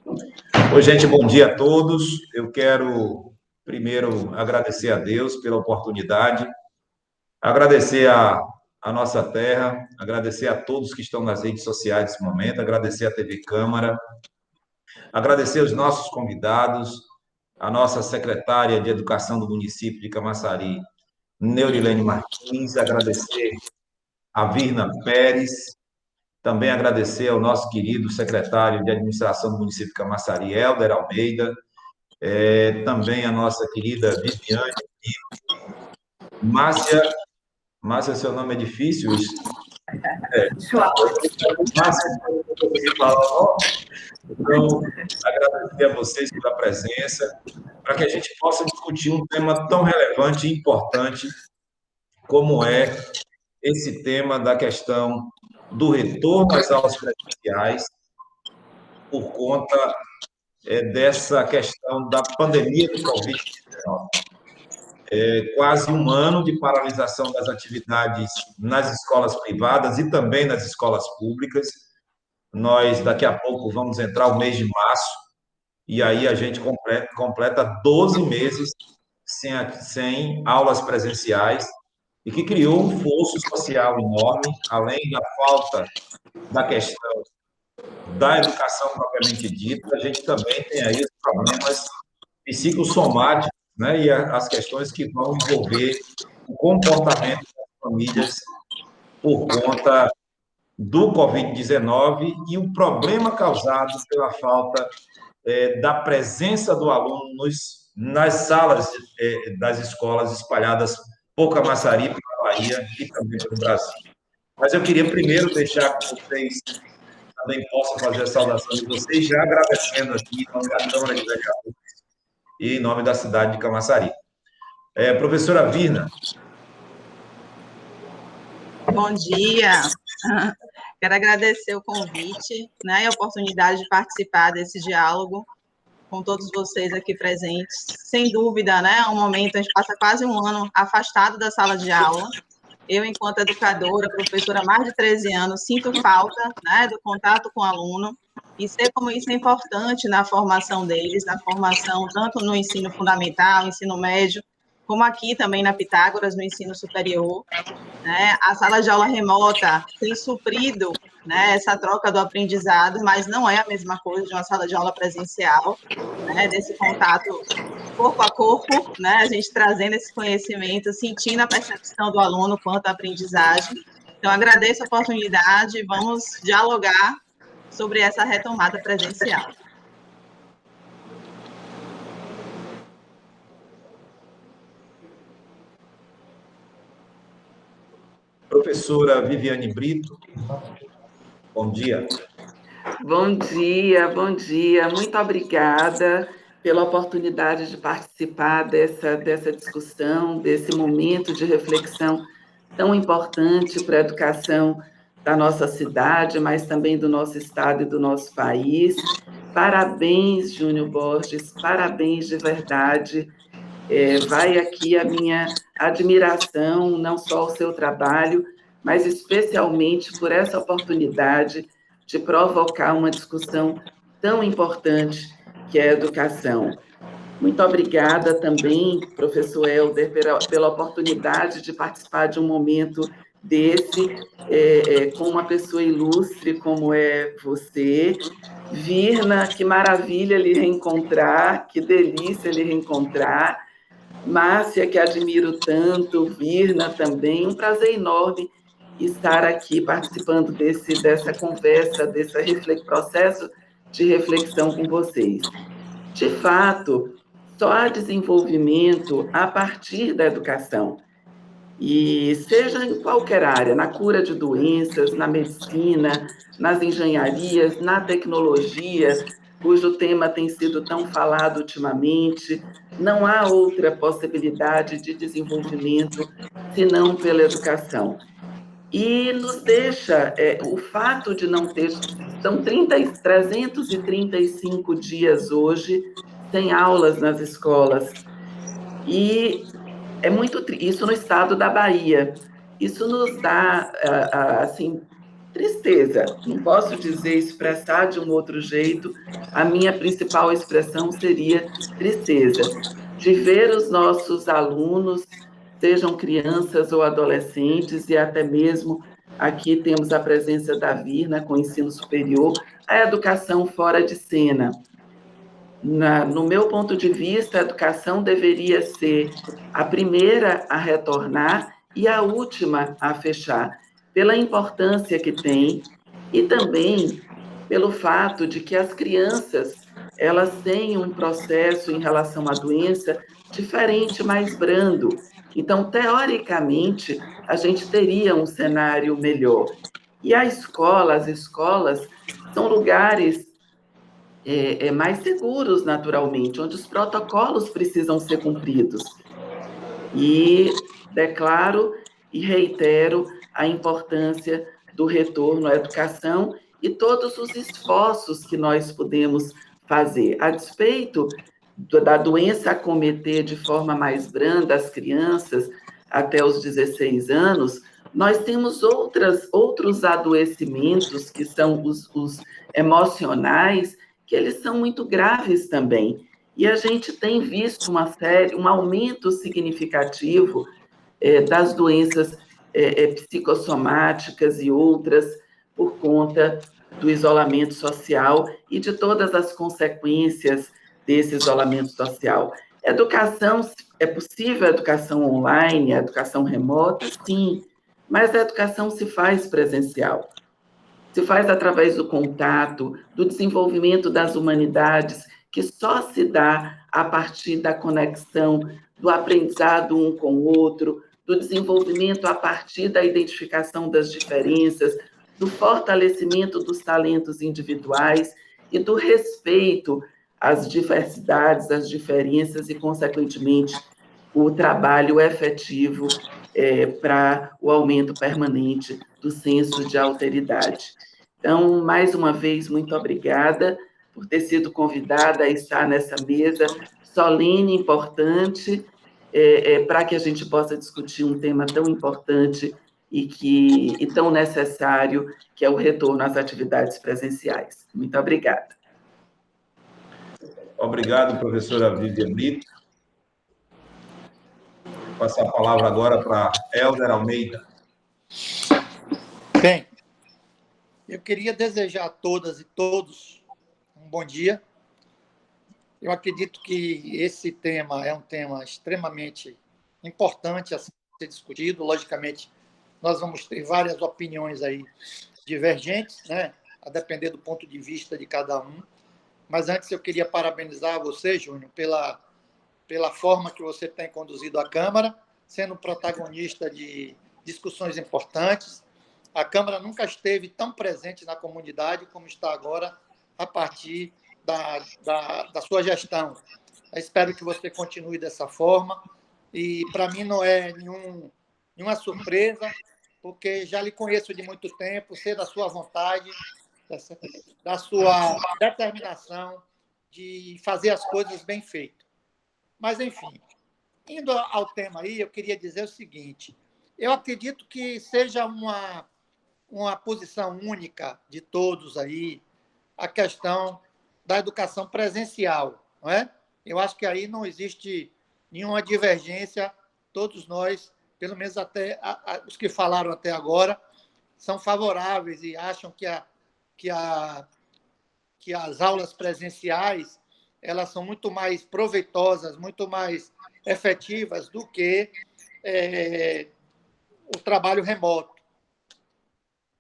Oi, gente, bom dia a todos. Eu quero primeiro agradecer a Deus pela oportunidade, agradecer a nossa terra, agradecer a todos que estão nas redes sociais nesse momento, agradecer a TV Câmara, agradecer os nossos convidados, a nossa secretária de Educação do município de Camaçari, Neurilene Martins, agradecer a Virna Pérez, também agradecer ao nosso querido secretário de Administração do município de Camaçari, Helder Almeida, também a nossa querida Viviane, Márcia, Márcia, seu nome é difícil, isso? Márcia, eu não consegui falar o nome. Então, agradecer a vocês pela presença, para que a gente possa discutir um tema tão relevante e importante como é esse tema da questão do retorno às aulas presenciais por conta dessa questão da pandemia do Covid-19. Quase um ano de paralisação das atividades nas escolas privadas e também nas escolas públicas. Nós, daqui a pouco, vamos entrar o mês de março, e aí a gente completa 12 meses sem aulas presenciais, e que criou um fosso social enorme, além da falta da questão da educação propriamente dita, a gente também tem aí os problemas psicossomáticos, né, e as questões que vão envolver o comportamento das famílias por conta do Covid-19 e o problema causado pela falta da presença do aluno nas salas das escolas espalhadas por Camaçari, pela Bahia e também pelo Brasil. Mas eu queria primeiro deixar que vocês também possam fazer a saudação de vocês, já agradecendo aqui em nome da Câmara de Vereadores e em nome da cidade de Camaçari. Professora Virna. Bom dia. Quero agradecer o convite, né, e a oportunidade de participar desse diálogo com todos vocês aqui presentes. Sem dúvida, né, é um momento, a gente passa quase um ano afastado da sala de aula. Eu, enquanto educadora, professora há mais de 13 anos, sinto falta, né, do contato com o aluno e sei como isso é importante na formação deles, na formação tanto no ensino fundamental, ensino médio, como aqui também na Pitágoras, no ensino superior. Né? A sala de aula remota tem suprido, né, essa troca do aprendizado, mas não é a mesma coisa de uma sala de aula presencial, né, desse contato corpo a corpo, né, a gente trazendo esse conhecimento, sentindo a percepção do aluno quanto à aprendizagem. Então, agradeço a oportunidade, vamos dialogar sobre essa retomada presencial. Professora Viviane Brito, bom dia. Bom dia, bom dia. Muito obrigada pela oportunidade de participar dessa discussão, desse momento de reflexão tão importante para a educação da nossa cidade, mas também do nosso estado e do nosso país. Parabéns, Júnior Borges, parabéns de verdade. Vai aqui a minha admiração, não só ao seu trabalho, mas especialmente por essa oportunidade de provocar uma discussão tão importante que é a educação. Muito obrigada também, professor Helder, pela oportunidade de participar de um momento desse, com uma pessoa ilustre como é você. Virna, que maravilha lhe reencontrar, que delícia lhe reencontrar. Márcia, que admiro tanto, Virna também, um prazer enorme estar aqui participando dessa conversa, desse processo de reflexão com vocês. De fato, só há desenvolvimento a partir da educação, e seja em qualquer área, na cura de doenças, na medicina, nas engenharias, na tecnologia, cujo tema tem sido tão falado ultimamente, não há outra possibilidade de desenvolvimento senão pela educação. E nos deixa o fato de não ter... São 335 dias hoje sem aulas nas escolas. E é muito isso no estado da Bahia. Isso nos dá, assim, tristeza. Não posso dizer, expressar de um outro jeito. A minha principal expressão seria tristeza, de ver os nossos alunos, sejam crianças ou adolescentes, e até mesmo aqui temos a presença da Virna com o ensino superior, a educação fora de cena. No meu ponto de vista, a educação deveria ser a primeira a retornar e a última a fechar, pela importância que tem e também pelo fato de que as crianças elas têm um processo em relação à doença diferente, mais brando. Então, teoricamente, a gente teria um cenário melhor. E a escola, as escolas, são lugares mais seguros, naturalmente, onde os protocolos precisam ser cumpridos. E declaro e reitero a importância do retorno à educação e todos os esforços que nós podemos fazer. A despeito da doença acometer de forma mais branda as crianças até os 16 anos, nós temos outros adoecimentos, que são os emocionais, que eles são muito graves também. E a gente tem visto um aumento significativo das doenças psicossomáticas e outras por conta do isolamento social e de todas as consequências desse isolamento social. Educação, é possível a educação online, a educação remota? Sim, mas a educação se faz presencial. Se faz através do contato, do desenvolvimento das humanidades, que só se dá a partir da conexão, do aprendizado um com o outro, do desenvolvimento a partir da identificação das diferenças, do fortalecimento dos talentos individuais e do respeito às diversidades, às diferenças e, consequentemente, o trabalho efetivo para o aumento permanente do senso de alteridade. Então, mais uma vez, muito obrigada por ter sido convidada a estar nessa mesa solene, importante, para que a gente possa discutir um tema tão importante e tão necessário, que é o retorno às atividades presenciais. Muito obrigada. Obrigado, professora Vivian Brito. Vou passar a palavra agora para Helder Almeida. Bem, eu queria desejar a todas e todos um bom dia. Eu acredito que esse tema é um tema extremamente importante a ser discutido. Logicamente, nós vamos ter várias opiniões aí divergentes, né? A depender do ponto de vista de cada um. Mas antes eu queria parabenizar você, Júnior, pela forma que você tem conduzido a Câmara, sendo protagonista de discussões importantes. A Câmara nunca esteve tão presente na comunidade como está agora, a partir da sua gestão. Eu espero que você continue dessa forma. E, para mim, não é nenhuma surpresa, porque já lhe conheço de muito tempo, sei da sua vontade, da sua determinação de fazer as coisas bem feitas. Mas, enfim, indo ao tema aí, eu queria dizer o seguinte: eu acredito que seja uma posição única de todos aí a questão da educação presencial, não é? Eu acho que aí não existe nenhuma divergência, todos nós, pelo menos até os que falaram até agora, são favoráveis e acham que as aulas presenciais elas são muito mais proveitosas, muito mais efetivas do que o trabalho remoto.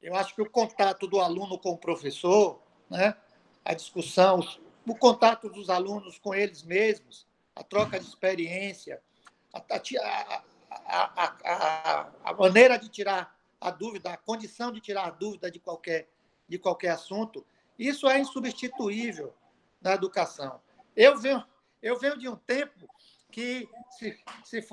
Eu acho que o contato do aluno com o professor, né, a discussão, o contato dos alunos com eles mesmos, a troca de experiência, a maneira de tirar a dúvida, a condição de tirar a dúvida de qualquer assunto, isso é insubstituível na educação. Eu venho de um tempo que, se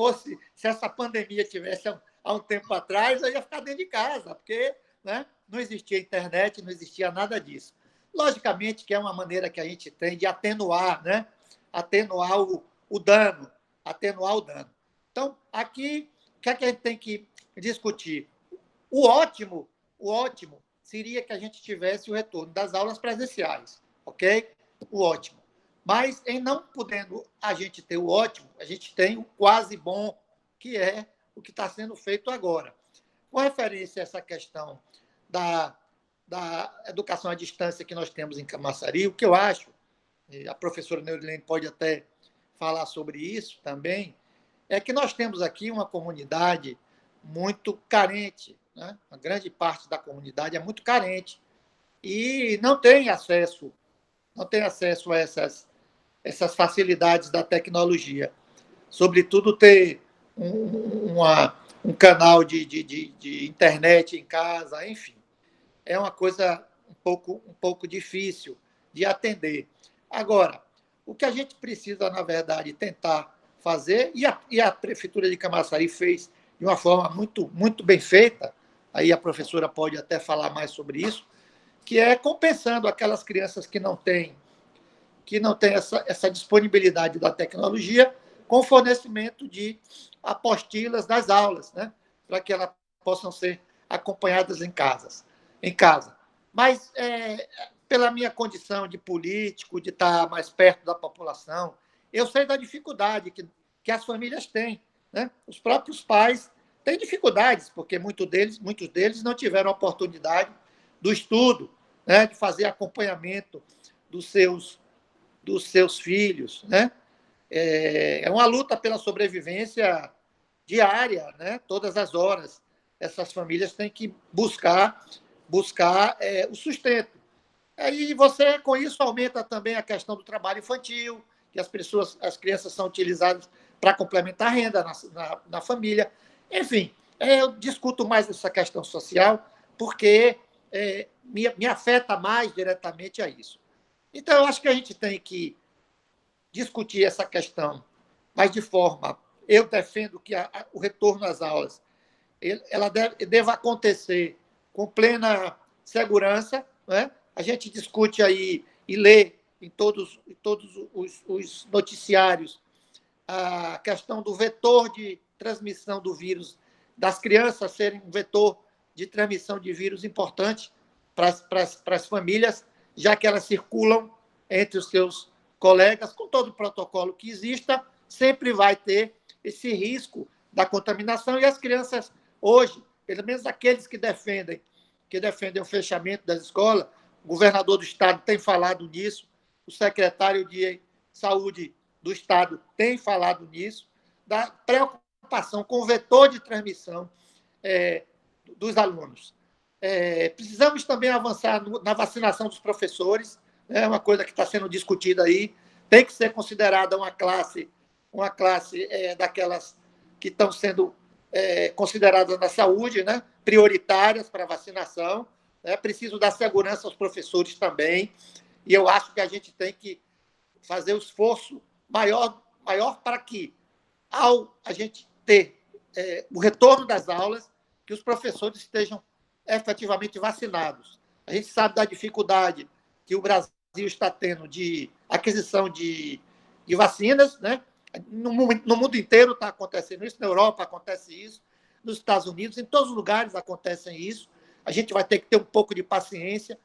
essa pandemia tivesse há um tempo atrás, eu ia ficar dentro de casa, porque, né, não existia internet, não existia nada disso. Logicamente que é uma maneira que a gente tem de atenuar, né? Atenuar o dano. Então, aqui, o que é que a gente tem que discutir? O ótimo seria que a gente tivesse o retorno das aulas presenciais, ok? O ótimo. Mas, em não podendo a gente ter o ótimo, a gente tem o quase bom, que é o que está sendo feito agora. Com referência a essa questão da educação à distância que nós temos em Camaçari, o que eu acho, e a professora Neurilene pode até falar sobre isso também, é que nós temos aqui uma comunidade muito carente, né? Uma grande parte da comunidade é muito carente e não tem acesso a essas facilidades da tecnologia. Sobretudo ter um canal de internet em casa, enfim. É uma coisa um pouco difícil de atender. Agora, o que a gente precisa, na verdade, tentar fazer, e a Prefeitura de Camaçari fez de uma forma muito, muito bem feita, aí a professora pode até falar mais sobre isso, que é compensando aquelas crianças que não têm essa disponibilidade da tecnologia com fornecimento de apostilas das aulas, né? Para que elas possam ser acompanhadas em casa. Mas, pela minha condição de político, de estar mais perto da população, eu sei da dificuldade que as famílias têm, né? Os próprios pais têm dificuldades, porque muitos deles não tiveram oportunidade do estudo, né? De fazer acompanhamento dos seus filhos, né? É uma luta pela sobrevivência diária, né? Todas as horas. Essas famílias têm que buscar o sustento. Aí você, com isso, aumenta também a questão do trabalho infantil, que as crianças são utilizadas para complementar a renda na família. Enfim, eu discuto mais essa questão social porque me afeta mais diretamente a isso. Então, eu acho que a gente tem que discutir essa questão, mas de forma... Eu defendo que o retorno às aulas ela deva acontecer com plena segurança, né? A gente discute aí e lê em todos os noticiários a questão do vetor de transmissão do vírus, das crianças serem um vetor de transmissão de vírus importante para as famílias, já que elas circulam entre os seus colegas, com todo o protocolo que exista, sempre vai ter esse risco da contaminação, e as crianças hoje, pelo menos aqueles que defendem o fechamento das escolas, o governador do estado tem falado nisso, o secretário de Saúde do estado tem falado nisso, da preocupação com o vetor de transmissão dos alunos. Precisamos também avançar na vacinação dos professores, é uma coisa que está sendo discutida aí, tem que ser considerada uma classe daquelas que estão sendo consideradas na saúde, né, prioritárias para vacinação. É preciso dar segurança aos professores também, e eu acho que a gente tem que fazer um esforço maior para que, ao a gente ter o retorno das aulas, que os professores estejam efetivamente vacinados. A gente sabe da dificuldade que o Brasil está tendo de aquisição de vacinas, né? No mundo inteiro está acontecendo isso, na Europa acontece isso, nos Estados Unidos, em todos os lugares acontece isso. A gente vai ter que ter um pouco de paciência,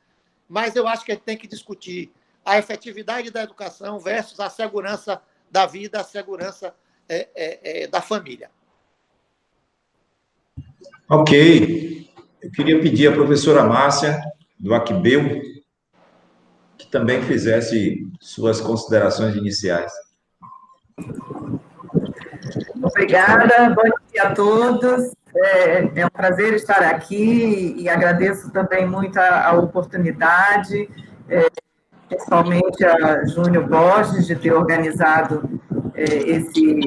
mas eu acho que a gente tem que discutir a efetividade da educação versus a segurança da vida, a segurança da família. Ok. Eu queria pedir à professora Márcia, do Aquibeu, que também fizesse suas considerações iniciais. Obrigada, bom dia a todos. É um prazer estar aqui e agradeço também muito a oportunidade, principalmente a Júnior Borges, de ter organizado esse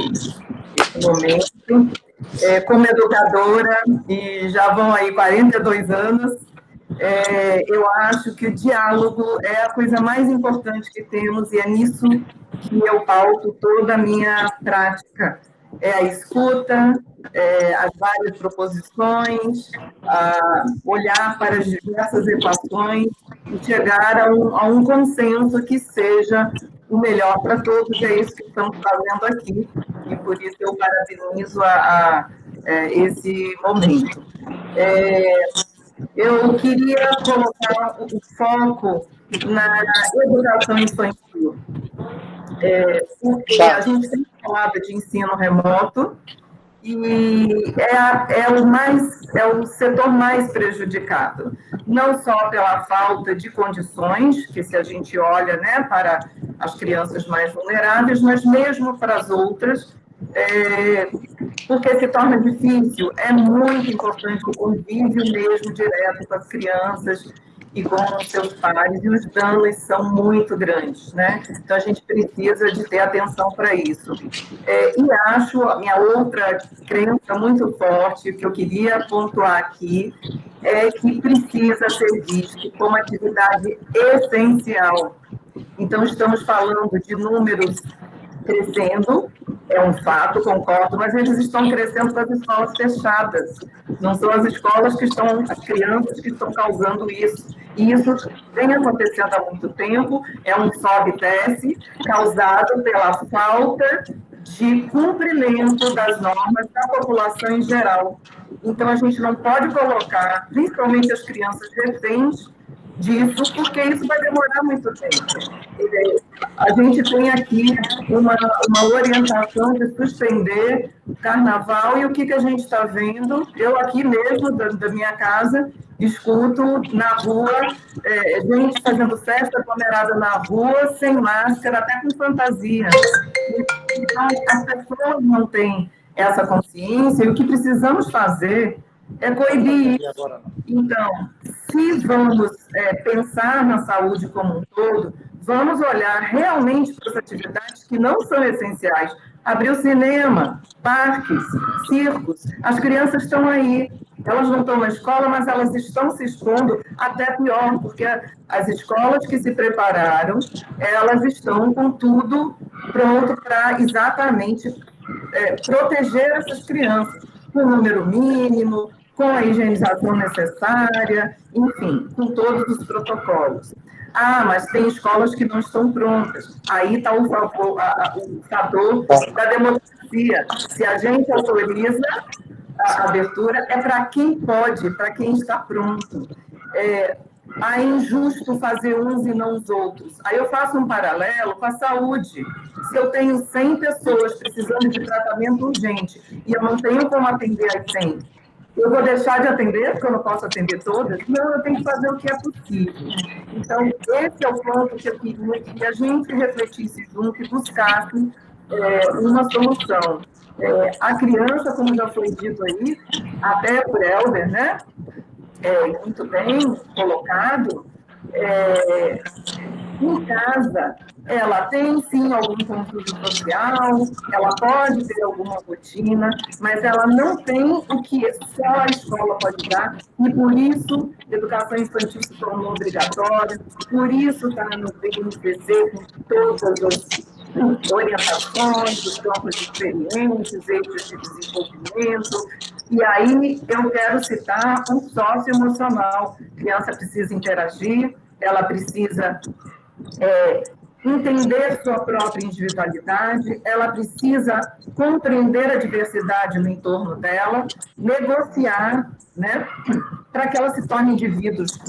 momento. Como educadora, e já vão aí 42 anos, eu acho que o diálogo é a coisa mais importante que temos, e é nisso que eu pauto toda a minha prática. É a escuta, as várias proposições, olhar para as diversas equações e chegar a um consenso que seja o melhor para todos, e é isso que estamos fazendo aqui, e por isso eu parabenizo esse momento. Eu queria colocar o foco na educação infantil, porque a gente tem falado de ensino remoto e é o setor mais prejudicado, não só pela falta de condições, que se a gente olha, né, para as crianças mais vulneráveis, mas mesmo para as outras, porque se torna difícil. É muito importante o convívio mesmo direto com as crianças e com os seus pares, e os danos são muito grandes, né? Então, a gente precisa de ter atenção para isso. E acho, a minha outra crença muito forte, que eu queria pontuar aqui, é que precisa ser visto como atividade essencial. Então, estamos falando de números crescendo, é um fato, concordo, mas eles estão crescendo com as escolas fechadas. Não são as escolas que estão, as crianças que estão causando isso. E isso vem acontecendo há muito tempo, é um sobe e desce causado pela falta de cumprimento das normas da população em geral. Então, a gente não pode colocar, principalmente as crianças, reféns disso, porque isso vai demorar muito tempo. A gente tem aqui uma orientação de suspender o carnaval, e o que a gente está vendo? Eu aqui mesmo, da minha casa, escuto na rua, gente fazendo festa aglomerada na rua, sem máscara, até com fantasia. Então, as pessoas não têm essa consciência, e o que precisamos fazer é coibir isso. Então, se vamos pensar na saúde como um todo, vamos olhar realmente para as atividades que não são essenciais. Abrir o cinema, parques, circos, as crianças estão aí. Elas não estão na escola, mas elas estão se expondo, até pior, porque as escolas que se prepararam, elas estão com tudo pronto para exatamente proteger essas crianças, com o número mínimo, com a higienização necessária, enfim, com todos os protocolos. Mas tem escolas que não estão prontas. Aí está o fator da democracia. Se a gente autoriza a abertura, é para quem pode, para quem está pronto. É injusto fazer uns e não os outros. Aí eu faço um paralelo com a saúde. Se eu tenho 100 pessoas precisando de tratamento urgente e eu não tenho como atender as 100, eu vou deixar de atender, porque eu não posso atender todas? Não, eu tenho que fazer o que é possível. Então, esse é o ponto que eu queria que a gente refletisse junto e buscasse uma solução. A criança, como já foi dito aí, até por Helder, né? Muito bem colocado, em casa, ela tem, sim, algum convívio social, ela pode ter alguma rotina, mas ela não tem o que só a escola pode dar, e por isso a educação infantil se tornou obrigatória, por isso está no BNCC com todas as orientações, os campos de experiências, eixos de desenvolvimento. E aí eu quero citar um socioemocional. A criança precisa interagir, ela precisa entender sua própria individualidade, ela precisa compreender a diversidade no entorno dela, negociar, né, para que ela se torne indivíduos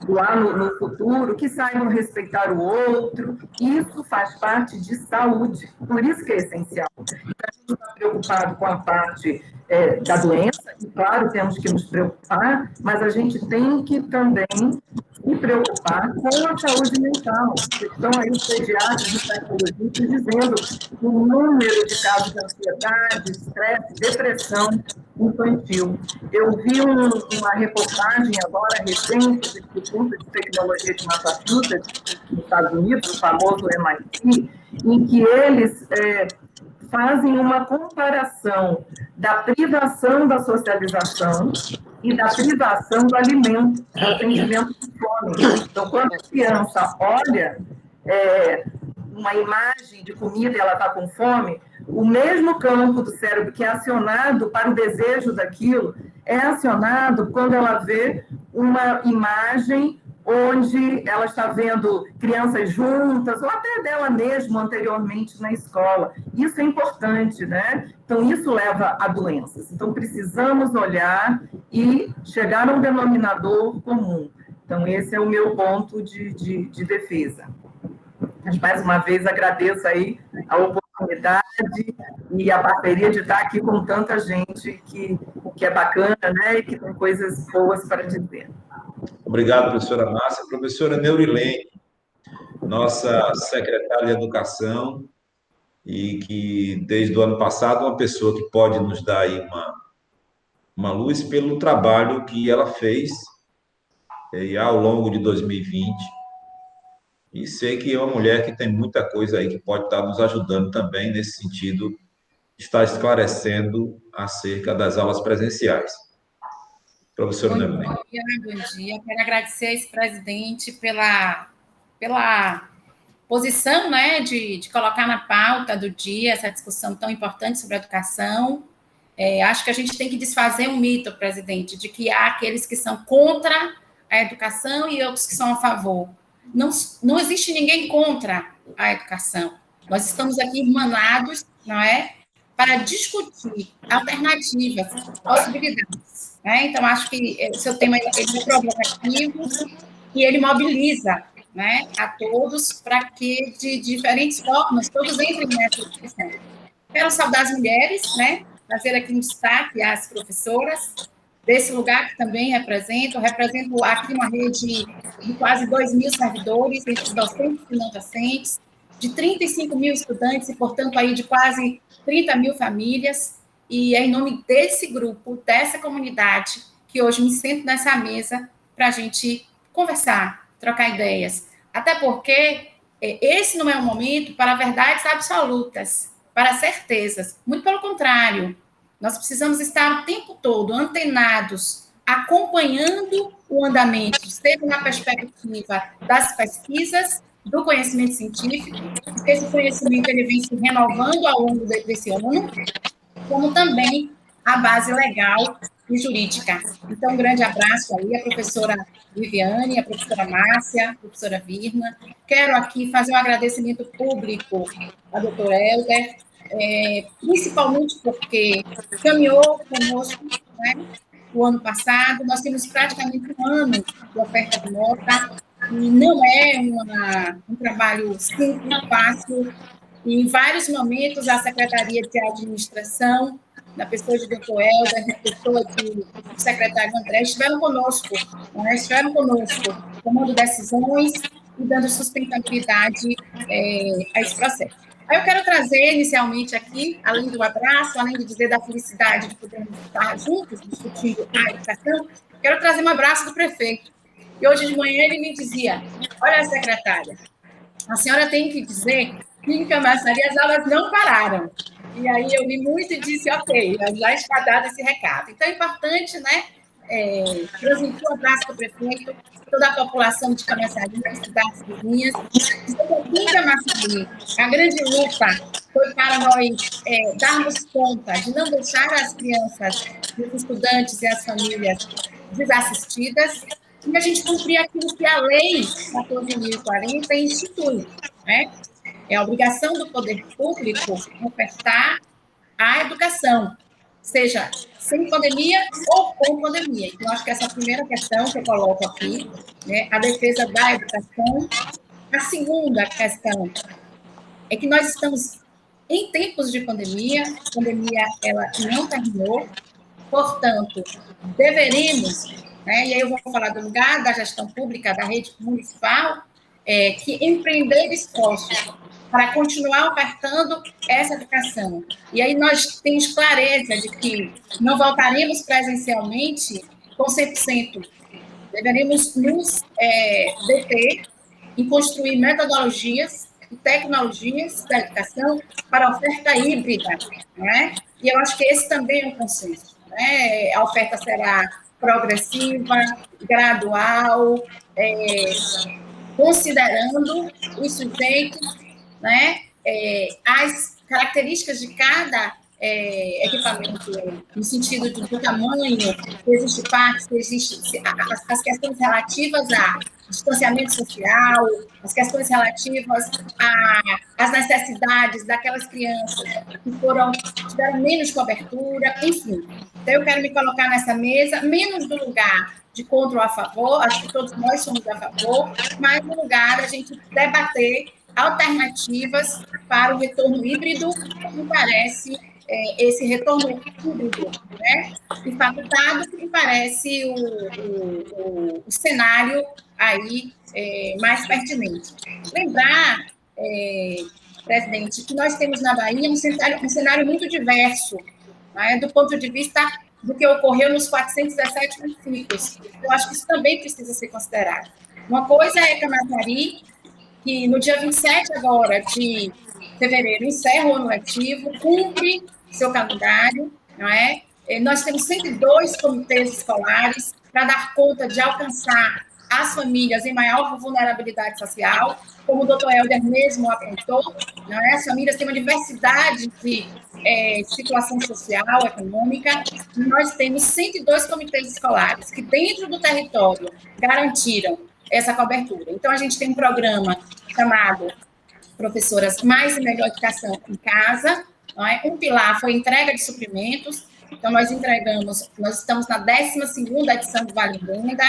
lá no futuro, que saibam respeitar o outro. Isso faz parte de saúde, por isso que é essencial. Então, a gente está preocupado com a parte da doença, e claro, temos que nos preocupar, mas a gente tem que também se preocupar com a saúde mental. Estão aí os pediatras e psicologistas dizendo que o número de casos de ansiedade, estresse, depressão infantil. Eu vi uma reportagem agora recente do Instituto de Tecnologia de Massachusetts, nos Estados Unidos, o famoso MIT, em que eles fazem uma comparação da privação da socialização e da privação do alimento, do sentimento de fome. Então, quando a criança olha uma imagem de comida e ela está com fome, o mesmo campo do cérebro que é acionado para o desejo daquilo é acionado quando ela vê uma imagem onde ela está vendo crianças juntas, ou até dela mesma anteriormente na escola. Isso é importante, né? Então, isso leva a doenças. Então, precisamos olhar e chegar a um denominador comum. Então, esse é o meu ponto de defesa. Mas, mais uma vez, agradeço aí a oportunidade e a parceria de estar aqui com tanta gente que é bacana, né? E que tem coisas boas para dizer. Obrigado, professora Márcia. Professora Neurilene, nossa secretária de Educação, e que, desde o ano passado, uma pessoa que pode nos dar aí uma luz pelo trabalho que ela fez ao longo de 2020. E sei que é uma mulher que tem muita coisa aí que pode estar nos ajudando também nesse sentido, está esclarecendo acerca das aulas presenciais. Professora Neurilene. Bom dia. Quero agradecer a esse presidente pela posição, né, de colocar na pauta do dia essa discussão tão importante sobre a educação. Acho que a gente tem que desfazer um mito, presidente, de que há aqueles que são contra a educação e outros que são a favor. Não existe ninguém contra a educação. Nós estamos aqui irmanados, não é, para discutir alternativas, possibilidades. Né? Então, acho que o seu tema é provocativo e ele mobiliza, né, a todos para que, de diferentes formas, todos entrem nessa discussão. Quero saudar as mulheres, né, fazer aqui um destaque às professoras desse lugar que também represento aqui uma rede de quase 2.000 servidores, entre docentes e não docentes, de 35 mil estudantes e, portanto, aí de quase 30 mil famílias, e é em nome desse grupo, dessa comunidade, que hoje me sento nessa mesa para a gente conversar, trocar ideias. Até porque esse não é um momento para verdades absolutas, para certezas. Muito pelo contrário, nós precisamos estar o tempo todo antenados, acompanhando o andamento, seja na perspectiva das pesquisas, do conhecimento científico, porque esse conhecimento ele vem se renovando ao longo desse ano, como também a base legal e jurídica. Então, um grande abraço aí à professora Viviane, à professora Márcia, à professora Virna. Quero aqui fazer um agradecimento público ao doutor Helder, principalmente porque caminhou conosco, né, o ano passado. Nós temos praticamente um ano de oferta de nota, e não é um trabalho simples, fácil. E em vários momentos, a Secretaria de Administração, na pessoa de doutor Helder, na pessoa do secretário André, estiveram conosco, tomando decisões e dando sustentabilidade a esse processo. Aí eu quero trazer, inicialmente, aqui, além do abraço, além de dizer da felicidade de podermos estar juntos, discutindo a educação, quero trazer um abraço do prefeito. E hoje de manhã ele me dizia: olha, secretária, a senhora tem que dizer que em Camaçari as aulas não pararam. E aí eu li muito e disse: ok, já está dado esse recado. Então é importante, né, transmitir um abraço para o prefeito, toda a população de Camaçari, das cidades vizinhas. Em Camaçari, a grande luta foi para nós darmos conta de não deixar as crianças, os estudantes e as famílias desassistidas, e a gente cumprir aquilo que a Lei 14.040 institui, né? É a obrigação do poder público ofertar a educação, seja sem pandemia ou com pandemia. Então, acho que essa é a primeira questão que eu coloco aqui, né? A defesa da educação. A segunda questão é que nós estamos em tempos de pandemia, a pandemia ela não terminou, portanto, deveremos, né, e aí eu vou falar do lugar da gestão pública, da rede municipal, que empreender esforços para continuar ofertando essa educação. E aí nós temos clareza de que não voltaremos presencialmente com 100%. Deveremos nos deter em construir metodologias e tecnologias da educação para a oferta híbrida, né? E eu acho que esse também é um consenso, né? A oferta será progressiva, gradual, considerando os sujeitos, né, as características de cada equipamento, no sentido do tamanho, se existe parque, se existe as questões relativas à distanciamento social, as questões relativas às necessidades daquelas crianças que tiveram menos cobertura, enfim. Então, eu quero me colocar nessa mesa, menos do lugar de contra ou a favor, acho que todos nós somos a favor, mas no lugar da gente debater alternativas para o retorno híbrido, que me parece esse retorno híbrido, né? E facultado, que me parece o cenário aí mais pertinente. Lembrar, presidente, que nós temos na Bahia um cenário muito diverso, né, do ponto de vista do que ocorreu nos 417 municípios. Eu acho que isso também precisa ser considerado. Uma coisa é Camaçari, que no dia 27 agora de fevereiro encerra o ano letivo, cumpre seu calendário, não é? Nós temos 102 comitês escolares para dar conta de alcançar as famílias em maior vulnerabilidade social, como o doutor Helder mesmo apontou, não é? As famílias têm uma diversidade de situação social, econômica, e nós temos 102 comitês escolares que, dentro do território, garantiram essa cobertura. Então, a gente tem um programa chamado Professoras Mais e Melhor Educação em Casa, não é? Um pilar foi entrega de suprimentos, então nós estamos na 12ª edição do Vale Renda,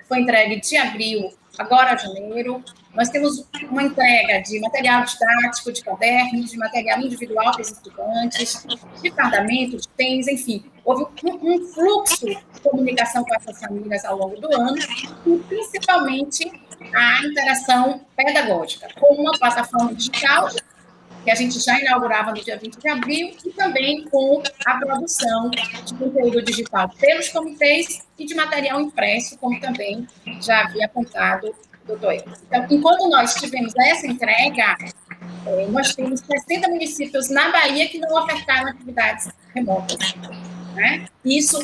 foi entregue de abril, agora a janeiro. Nós temos uma entrega de material didático, de cadernos, de material individual para os estudantes, de fardamento, de tênis, enfim. Houve um fluxo de comunicação com essas famílias ao longo do ano, e principalmente a interação pedagógica, com uma plataforma digital, que a gente já inaugurava no dia 20 de abril, e também com a produção de conteúdo digital pelos comitês e de material impresso, como também já havia apontado o doutor Helder. Então, enquanto nós tivemos essa entrega, nós temos 60 municípios na Bahia que não ofertaram atividades remotas, né? Isso,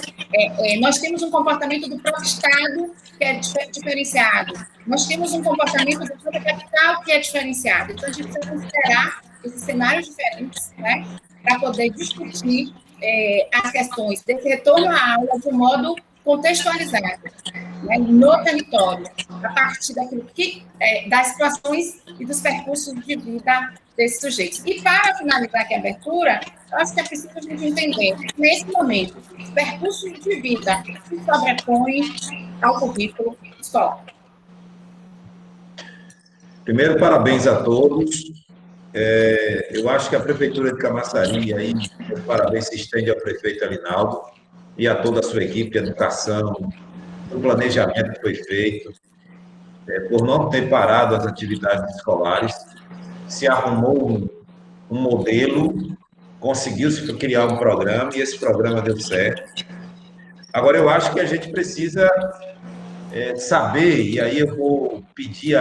nós temos um comportamento do próprio Estado que é diferenciado, nós temos um comportamento do próprio capital que é diferenciado. Então, a gente precisa considerar esses cenários diferentes, né, para poder discutir as questões desse retorno à aula de um modo contextualizado, né, no território, a partir daquilo das situações e dos percursos de vida desses sujeitos. E, para finalizar aqui a abertura, eu acho que é preciso a gente entender, nesse momento, os percursos de vida se sobrepõem ao currículo escolar. Primeiro, parabéns a todos. Eu acho que a Prefeitura de Camaçari, aí, parabéns se estende ao prefeito Alinaldo e a toda a sua equipe de educação, do planejamento que foi feito, por não ter parado as atividades escolares, se arrumou um modelo, conseguiu-se criar um programa, e esse programa deu certo. Agora, eu acho que a gente precisa saber, e aí eu vou pedir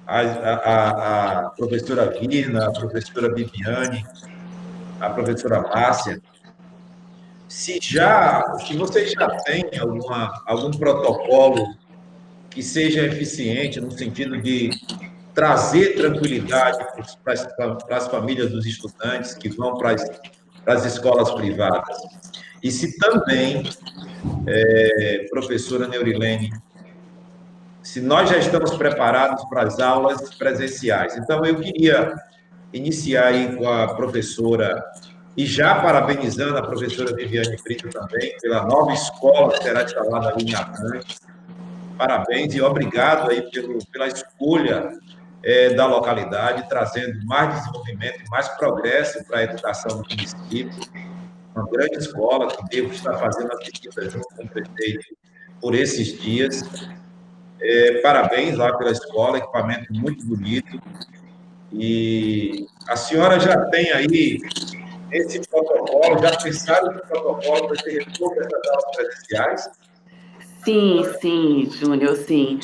a professora Virna, a professora Viviane, a professora Márcia, se vocês já têm algum protocolo que seja eficiente no sentido de trazer tranquilidade para as famílias dos estudantes que vão para as escolas privadas. E se também, professora Neurilene, se nós já estamos preparados para as aulas presenciais. Então, eu queria iniciar aí com a professora, e já parabenizando a professora Viviane Brito também, pela nova escola que será instalada ali em Abrantes. Parabéns e obrigado aí pela escolha da localidade, trazendo mais desenvolvimento e mais progresso para a educação do município. Uma grande escola que devo estar fazendo a visita junto com o prefeito por esses dias. Parabéns lá pela escola, equipamento muito bonito. E a senhora já tem aí esse protocolo, já pensaram no protocolo para esse retorno dessas aulas presenciais? Sim, Júnior, sim.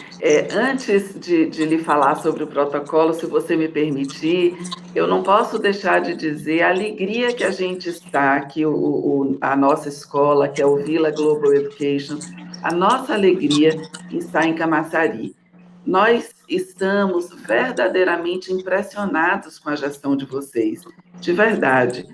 Antes de lhe falar sobre o protocolo, se você me permitir, eu não posso deixar de dizer a alegria que a gente está, que a nossa escola, que é o Vila Global Education, a nossa alegria está em Camaçari. Nós estamos verdadeiramente impressionados com a gestão de vocês, de verdade.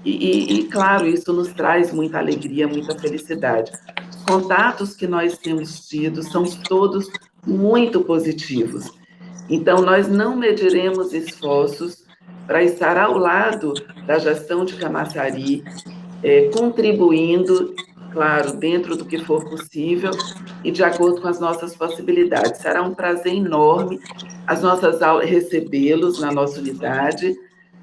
E claro, isso nos traz muita alegria, muita felicidade. Os contatos que nós temos tido são todos muito positivos. Então, nós não mediremos esforços para estar ao lado da gestão de Camaçari, contribuindo, claro, dentro do que for possível e de acordo com as nossas possibilidades. Será um prazer enorme as nossas aulas, recebê-los na nossa unidade.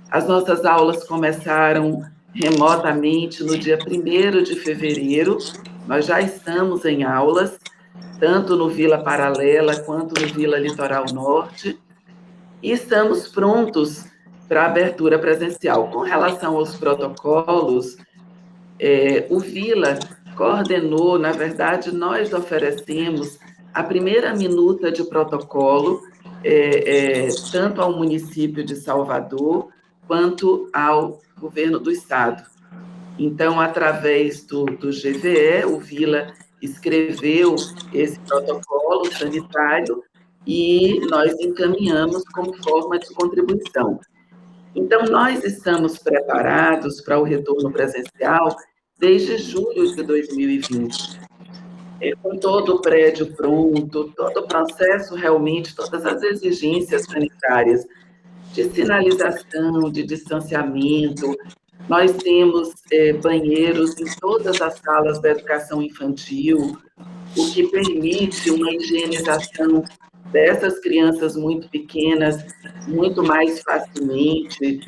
As nossas aulas começaram remotamente no dia 1º de fevereiro. Nós já estamos em aulas, tanto no Vila Paralela quanto no Vila Litoral Norte, e estamos prontos para a abertura presencial. Com relação aos protocolos, o Vila coordenou, na verdade, nós oferecemos a primeira minuta de protocolo, tanto ao município de Salvador, quanto ao governo do Estado. Então, através do GVE, o Vila escreveu esse protocolo sanitário e nós encaminhamos como forma de contribuição. Então, nós estamos preparados para o retorno presencial desde julho de 2020. Com todo o prédio pronto, todo o processo realmente, todas as exigências sanitárias de sinalização, de distanciamento. Nós temos banheiros em todas as salas da educação infantil, o que permite uma higienização dessas crianças muito pequenas muito mais facilmente.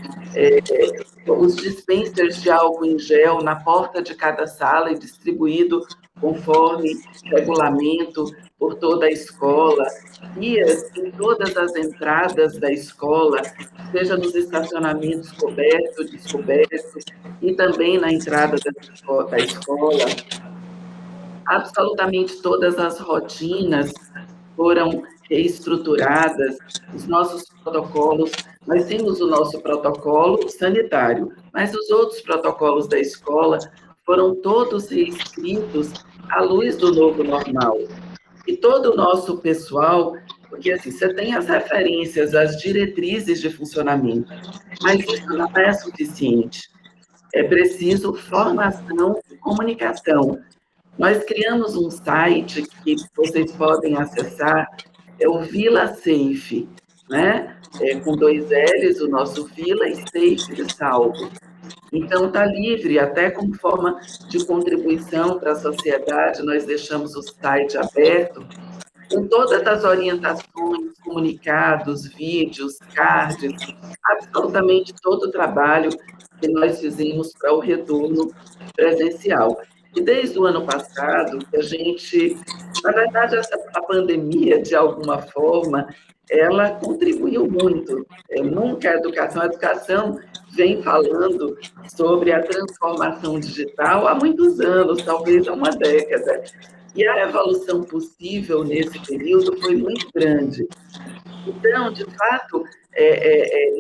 Os dispensers de álcool em gel na porta de cada sala e distribuído conforme regulamento por toda a escola, guias em todas as entradas da escola, seja nos estacionamentos cobertos, descobertos, e também na entrada da escola. Absolutamente todas as rotinas foram reestruturadas, os nossos protocolos, nós temos o nosso protocolo sanitário, mas os outros protocolos da escola foram todos reescritos à luz do novo normal. E todo o nosso pessoal, porque assim, você tem as referências, as diretrizes de funcionamento, mas isso não é suficiente. É preciso formação e comunicação. Nós criamos um site que vocês podem acessar, é o Vila Safe, né? Com 2 L's, o nosso Vila e Safe de salvo. Então, está livre, até como forma de contribuição para a sociedade, nós deixamos o site aberto, com todas as orientações, comunicados, vídeos, cards, absolutamente todo o trabalho que nós fizemos para o retorno presencial. E desde o ano passado, a gente, na verdade, a pandemia, de alguma forma, ela contribuiu muito. Nunca a educação vem falando sobre a transformação digital há muitos anos, talvez há uma década. E a evolução possível nesse período foi muito grande. Então, de fato,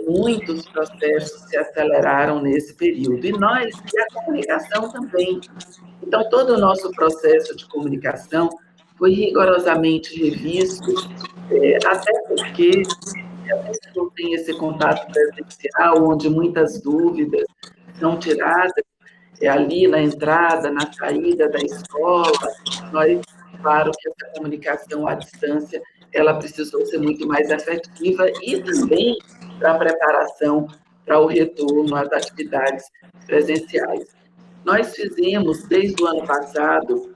muitos processos se aceleraram nesse período. E a comunicação também. Então, todo o nosso processo de comunicação foi rigorosamente revisto, até porque a gente não tem esse contato presencial, onde muitas dúvidas são tiradas ali na entrada, na saída da escola. Nós, claro que essa comunicação à distância, ela precisou ser muito mais efetiva e também para a preparação para o retorno às atividades presenciais. Nós fizemos, desde o ano passado,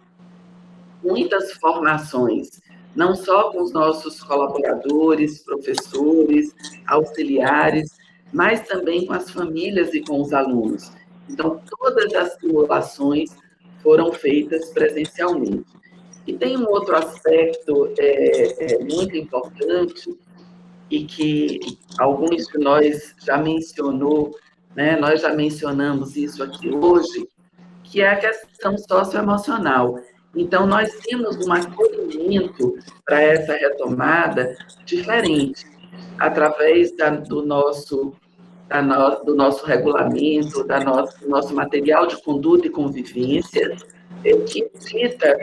muitas formações, não só com os nossos colaboradores, professores, auxiliares, mas também com as famílias e com os alunos. Então, todas as simulações foram feitas presencialmente. E tem um outro aspecto muito importante, e que alguns de nós já mencionou, né? Nós já mencionamos isso aqui hoje, que é a questão socioemocional. Então, nós temos um acolhimento para essa retomada diferente, através do nosso regulamento, do nosso material de conduta e convivência, que cita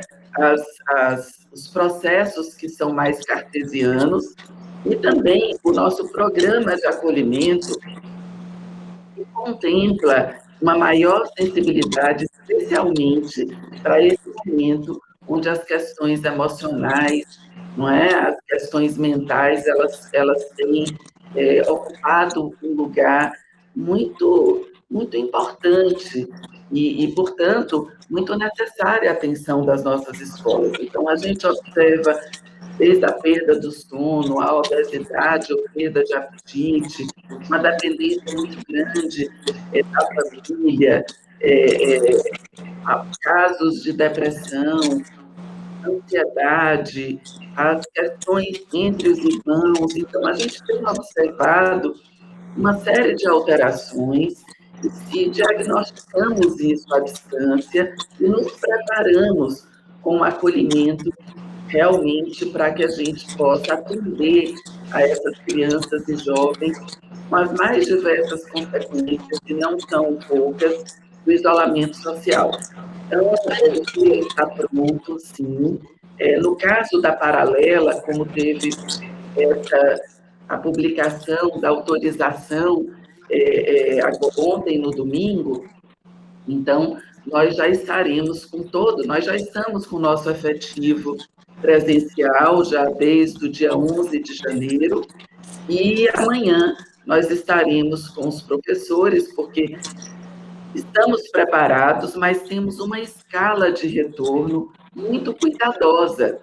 os processos que são mais cartesianos, e também o nosso programa de acolhimento, que contempla uma maior sensibilidade, especialmente para esse momento, onde as questões emocionais não é? As questões mentais, elas têm ocupado um lugar muito, muito importante e, portanto, muito necessária a atenção das nossas escolas. Então, a gente observa desde a perda do sono, a obesidade ou perda de apetite, uma dependência muito grande da família, casos de depressão, ansiedade, as questões entre os irmãos. Então, a gente tem observado uma série de alterações e se diagnosticamos isso à distância e nos preparamos com o acolhimento realmente para que a gente possa atender a essas crianças e jovens com as mais diversas consequências, e não são poucas, do isolamento social. Então, o dia está pronto, sim. No caso da Paralela, como teve a publicação da autorização ontem, no domingo, então, nós já estamos com o nosso efetivo presencial, já desde o dia 11 de janeiro, e amanhã nós estaremos com os professores, porque estamos preparados, mas temos uma escala de retorno muito cuidadosa.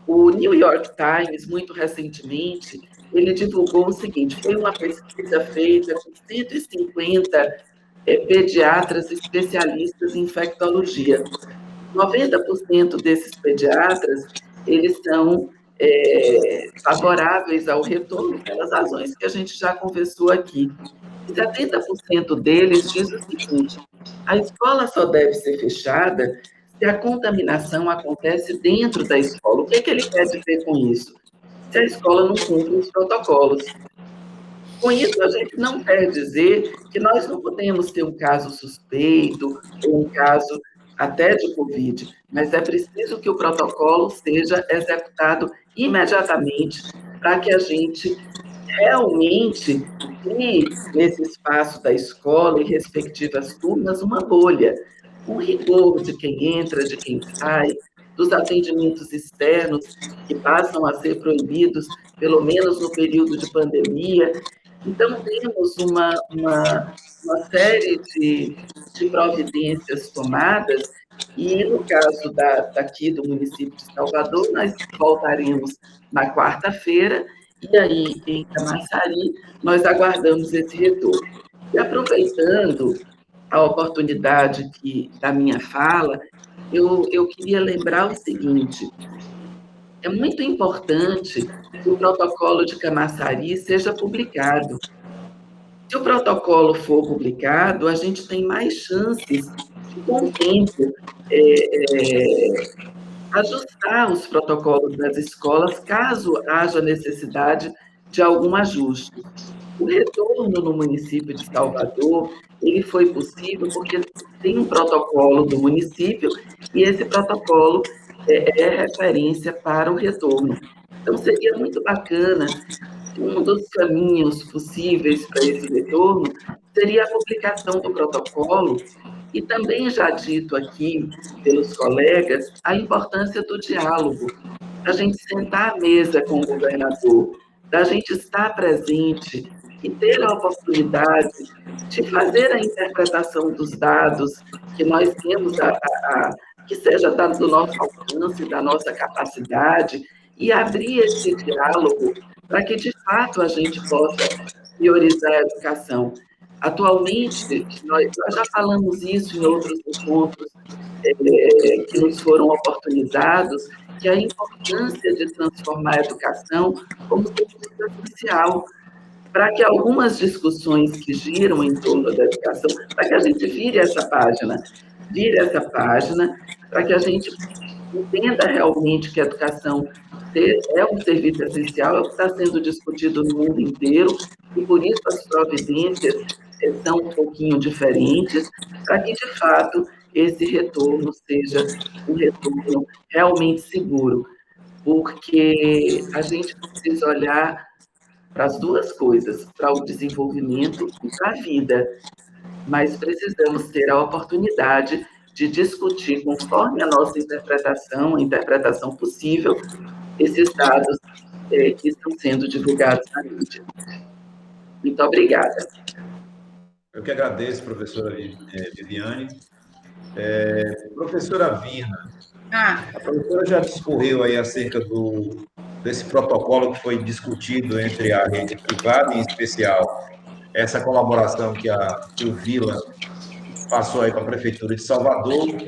O New York Times, muito recentemente, ele divulgou o seguinte: foi uma pesquisa feita com 150 pediatras especialistas em infectologia. 90% desses pediatras, eles são favoráveis ao retorno pelas razões que a gente já conversou aqui. 70% deles diz o seguinte: a escola só deve ser fechada se a contaminação acontece dentro da escola. O que ele quer dizer com isso? Se a escola não cumpre os protocolos. Com isso, a gente não quer dizer que nós não podemos ter um caso suspeito ou um caso até de Covid, mas é preciso que o protocolo seja executado imediatamente para que a gente realmente crie nesse espaço da escola e respectivas turmas uma bolha, um rigor de quem entra, de quem sai, dos atendimentos externos que passam a ser proibidos, pelo menos no período de pandemia. Então, temos uma série de providências tomadas, e no caso daqui do município de Salvador, nós voltaremos na quarta-feira, e aí, em Camaçari, nós aguardamos esse retorno. E aproveitando a oportunidade da minha fala, eu queria lembrar o seguinte: é muito importante que o protocolo de Camaçari seja publicado. Se o protocolo for publicado, a gente tem mais chances de, com o tempo, ajustar os protocolos das escolas, caso haja necessidade de algum ajuste. O retorno no município de Salvador, ele foi possível porque tem um protocolo do município, e esse protocolo é referência para o retorno. Então, seria muito bacana, um dos caminhos possíveis para esse retorno seria a publicação do protocolo, e também já dito aqui pelos colegas, a importância do diálogo, da gente sentar à mesa com o governador, da gente estar presente e ter a oportunidade de fazer a interpretação dos dados que nós temos, que seja do nosso alcance, da nossa capacidade, e abrir esse diálogo para que, de fato, a gente possa priorizar a educação. Atualmente, nós já falamos isso em outros encontros que nos foram oportunizados, que a importância de transformar a educação como serviço essencial, para que algumas discussões que giram em torno da educação, para que a gente vire essa página, para que a gente entenda realmente que a educação é um serviço essencial, é o que está sendo discutido no mundo inteiro, e por isso as providências são um pouquinho diferentes, para que, de fato, esse retorno seja um retorno realmente seguro, porque a gente precisa olhar para as duas coisas, para o desenvolvimento e para a vida, mas precisamos ter a oportunidade de discutir, conforme a nossa interpretação, a interpretação possível, esses dados que estão sendo divulgados na mídia. Muito obrigada. Eu que agradeço, professora Viviane. Professora Virna, a professora já discorreu aí acerca desse protocolo que foi discutido entre a rede privada, em especial essa colaboração que o Vila passou aí para a Prefeitura de Salvador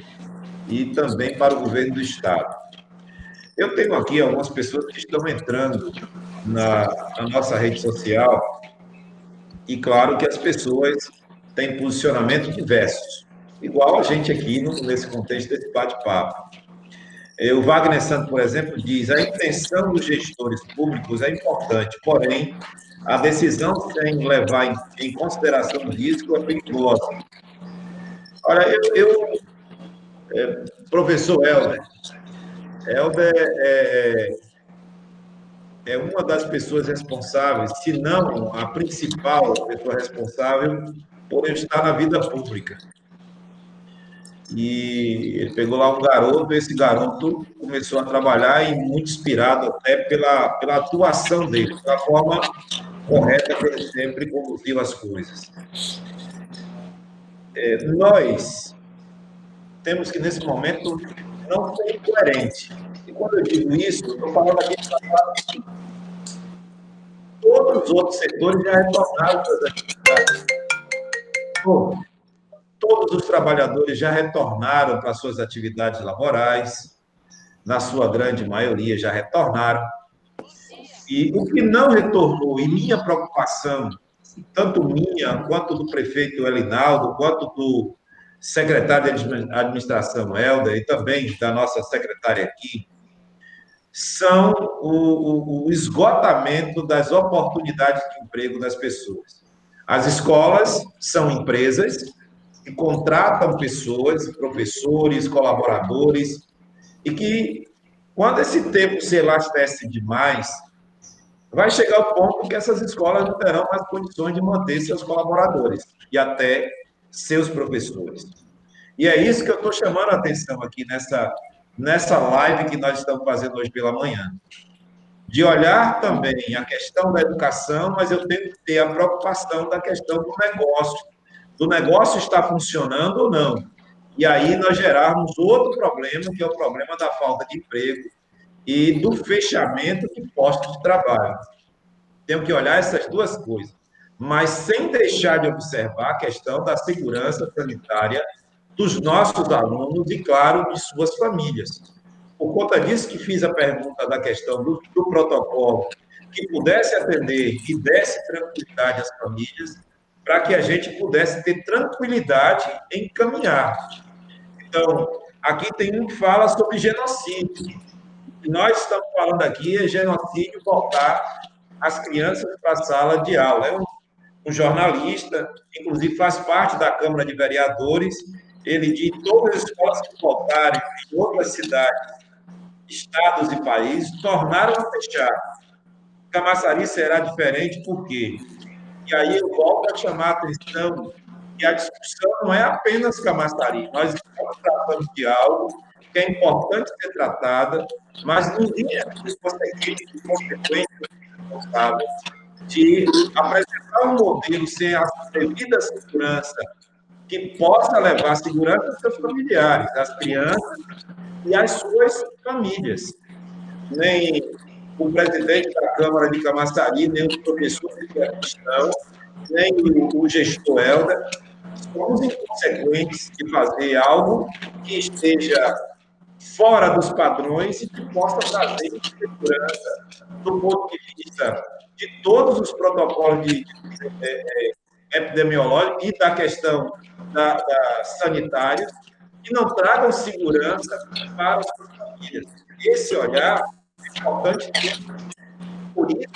e também para o governo do Estado. Eu tenho aqui algumas pessoas que estão entrando na nossa rede social e, claro, que as pessoas têm posicionamentos diversos, igual a gente aqui nesse contexto desse bate-papo. O Wagner Santos, por exemplo, diz: a intenção dos gestores públicos é importante, porém, a decisão sem levar em consideração o risco é perigosa. Olha, professor Helder é uma das pessoas responsáveis, se não a principal pessoa responsável por eu estar na vida pública. E ele pegou lá um garoto, e esse garoto começou a trabalhar e muito inspirado até pela atuação dele, pela forma correta que ele sempre conduziu as coisas. Nós temos que, nesse momento, não ser incoerente. E quando eu digo isso, eu estou falando aqui de todos os outros setores já retornaram para as atividades. Todos os trabalhadores já retornaram para suas atividades laborais, na sua grande maioria já retornaram. E o que não retornou, e minha preocupação, tanto minha, quanto do prefeito Elinaldo, quanto do secretário de administração Helder, e também da nossa secretária aqui, são o esgotamento das oportunidades de emprego das pessoas. As escolas são empresas que contratam pessoas, professores, colaboradores, e que, quando esse tempo se elastece demais, vai chegar o ponto que essas escolas não terão mais condições de manter seus colaboradores e até seus professores. E é isso que eu estou chamando a atenção aqui nessa live que nós estamos fazendo hoje pela manhã. De olhar também a questão da educação, mas eu tenho que ter a preocupação da questão do negócio está funcionando ou não. E aí nós gerarmos outro problema, que é o problema da falta de emprego e do fechamento de postos de trabalho. Temos que olhar essas duas coisas, mas sem deixar de observar a questão da segurança sanitária dos nossos alunos e, claro, de suas famílias. Por conta disso que fiz a pergunta da questão do protocolo, que pudesse atender e desse tranquilidade às famílias, para que a gente pudesse ter tranquilidade em caminhar. Então, aqui tem um que fala sobre genocídio. O que nós estamos falando aqui é genocídio voltar as crianças para a sala de aula. É um jornalista, inclusive faz parte da Câmara de Vereadores, ele diz que todas as escolas que voltarem em outras cidades, estados e países, tornaram a fechar. Camaçari será diferente, por quê? E aí eu volto a chamar a atenção que a discussão não é apenas Camaçari. Nós estamos tratando de algo que é importante ser tratada, mas ninguém é consequente responsável de apresentar um modelo sem a devida segurança que possa levar segurança aos seus familiares, às crianças e às suas famílias. Nem o presidente da Câmara de Camaçari, nem os professores de gestão, nem o gestor Helder, somos inconsequentes de fazer algo que esteja fora dos padrões e que possa trazer segurança do ponto de vista de todos os protocolos epidemiológicos e da questão sanitária, que não tragam segurança para as famílias. Esse olhar é importante por isso.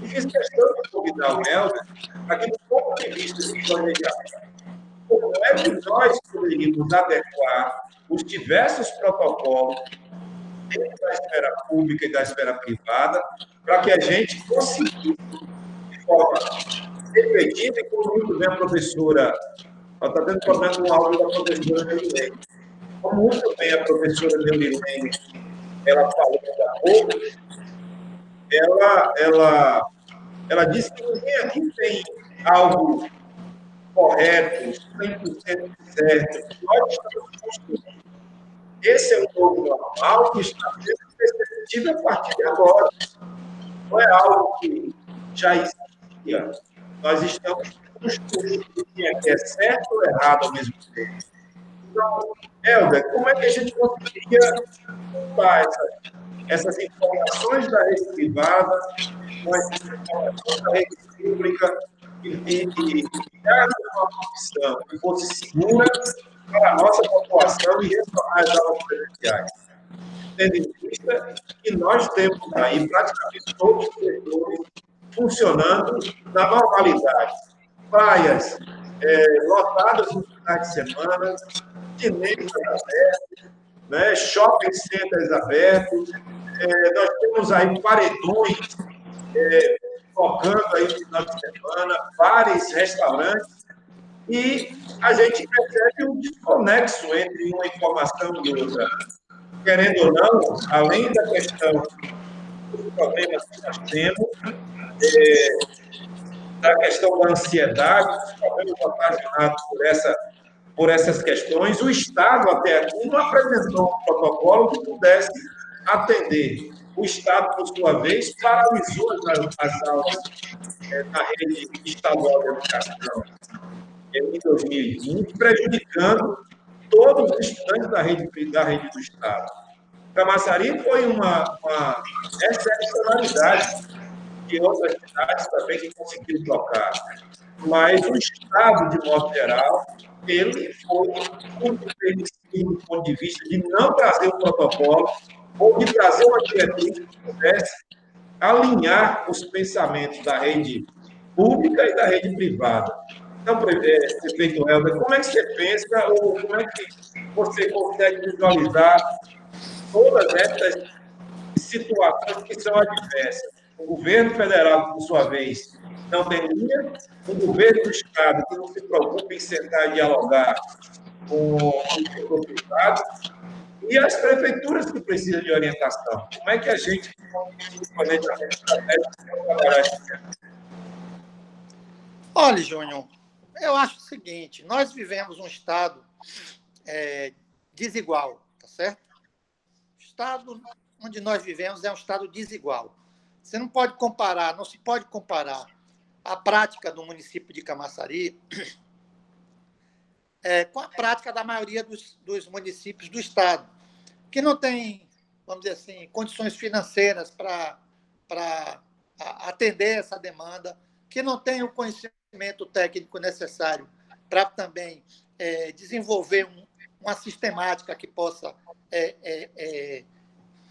E fiz questão de convidar o Helder para que, do ponto de vista de planejamento, como é que nós poderíamos adequar os diversos protocolos dentro da esfera pública e da esfera privada para que a gente conseguisse, de forma efetiva, e como muito bem a professora, está tendo problema com o áudio da professora Neulilene, como muito bem a professora Neulilene, ela falou ela disse que ninguém aqui tem algo correto, 100% certo. Nós estamos construindo. Esse é o novo normal que está sendo perceptível a partir de agora. Não é algo que já existia. Nós estamos construindo o que é certo ou errado ao mesmo tempo. Então, Helder, como é que a gente conseguiria juntar essas informações da rede privada com as informações da rede pública e dar uma opção que fosse segura para a nossa população e retornar às aulas presenciais? Tendo em vista que nós temos aí praticamente todos os setores funcionando na normalidade. Praias lotadas nos finais de semana, cinemas abertos, né, shopping centers abertos, nós temos aí paredões tocando aí no final de semana, bares, restaurantes, e a gente percebe um desconexo entre uma informação e outra. Querendo ou não, além da questão dos problemas que nós temos, da questão da ansiedade, dos problemas ocasionados por essas questões, o Estado até aqui não apresentou um protocolo que pudesse atender. O Estado, por sua vez, paralisou as aulas na rede estadual de educação em 2020, prejudicando todos os estudantes da rede do Estado. Camaçari foi uma excepcionalidade de outras cidades também que conseguiram tocar. Mas o Estado, de modo geral, ele foi muito permissivo do ponto de vista de não trazer um protocolo ou de trazer uma diretriz que pudesse alinhar os pensamentos da rede pública e da rede privada. Então, prefeito Helder, como é que você pensa ou como é que você consegue visualizar todas essas situações que são adversas? O governo federal, por sua vez, não tem linha, o governo do Estado, que não se preocupa em sentar e dialogar com o setor privado, e as prefeituras que precisam de orientação. Como é que a gente pode fazer estratégia para trabalhar esse tema? Olha, Júnior, eu acho o seguinte, nós vivemos um Estado desigual, tá certo? O Estado onde nós vivemos é um Estado desigual. Você não pode comparar, não se pode comparar a prática do município de Camaçari com a prática da maioria dos municípios do Estado, que não tem, vamos dizer assim, condições financeiras para atender essa demanda, que não tem o conhecimento técnico necessário para também desenvolver uma sistemática que possa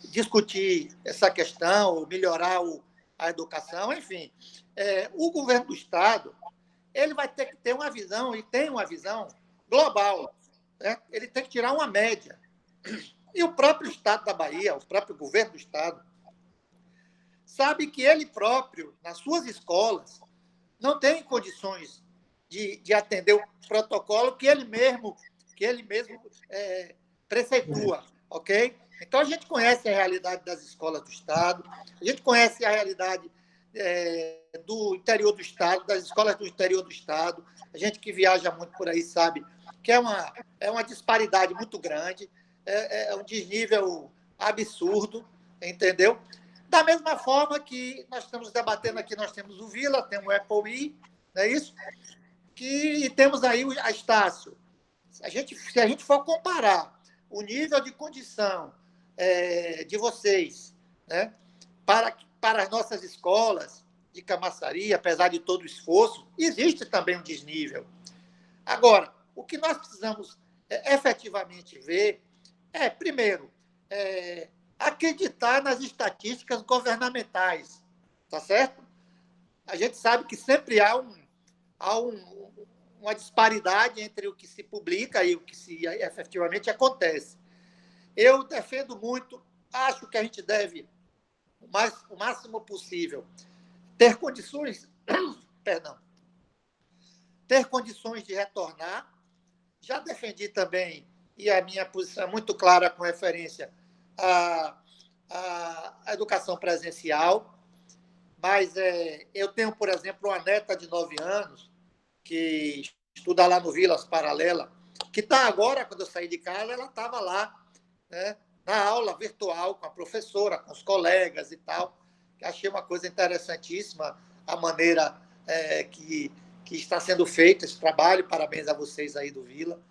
discutir essa questão, melhorar a educação, enfim. O governo do Estado ele vai ter que ter uma visão, e tem uma visão global. Né? Ele tem que tirar uma média. E o próprio Estado da Bahia, o próprio governo do Estado, sabe que ele próprio, nas suas escolas, não tem condições de atender o protocolo que ele mesmo preceitua, ok? Então, a gente conhece a realidade das escolas do Estado, a gente conhece a realidade do interior do Estado, das escolas do interior do Estado. A gente que viaja muito por aí sabe que é uma disparidade muito grande, é um desnível absurdo, entendeu? Da mesma forma que nós estamos debatendo aqui, nós temos o Vila, temos o Apple, não é isso? E temos aí a Estácio. Se a gente for comparar o nível de condição de vocês, né, para as nossas escolas de Camaçari, apesar de todo o esforço, existe também um desnível. Agora, o que nós precisamos efetivamente ver primeiro, acreditar nas estatísticas governamentais, tá certo? A gente sabe que sempre há uma disparidade entre o que se publica e o que efetivamente acontece. Eu defendo muito, acho que a gente deve, o máximo possível, ter condições de retornar. Já defendi também, e a minha posição é muito clara com referência a educação presencial, mas eu tenho, por exemplo, uma neta de 9 anos que estuda lá no Vilas Paralela, que está agora, quando eu saí de casa, ela estava lá, né, na aula virtual com a professora, com os colegas e tal. Achei uma coisa interessantíssima a maneira que está sendo feito esse trabalho. Parabéns a vocês aí do Vila.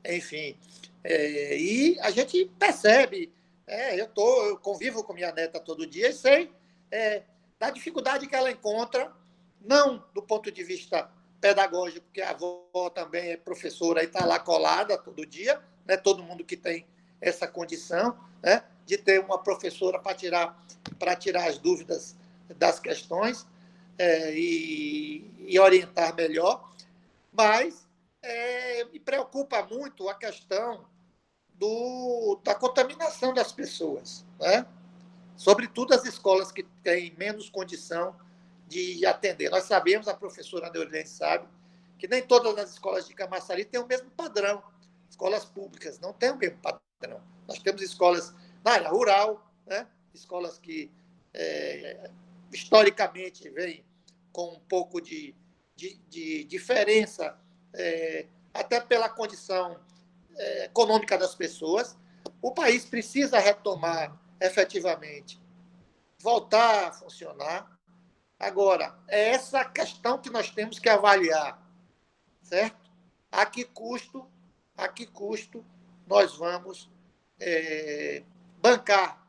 Enfim, e a gente percebe, eu convivo com minha neta todo dia e sei da dificuldade que ela encontra, não do ponto de vista pedagógico, porque a avó também é professora e está lá colada todo dia, né? Todo mundo que tem essa condição, né, de ter uma professora para tirar as dúvidas das questões e orientar melhor, mas me preocupa muito a questão da contaminação das pessoas, né? Sobretudo as escolas que têm menos condição de atender. Nós sabemos, a professora Neurlene sabe, que nem todas as escolas de Camaçari têm o mesmo padrão. Escolas públicas não têm o mesmo padrão. Nós temos escolas na área rural, né? Escolas que historicamente vêm com um pouco de diferença, até pela condição econômica das pessoas. O país precisa retomar efetivamente, voltar a funcionar. Agora, é essa questão que nós temos que avaliar, certo? A que custo nós vamos bancar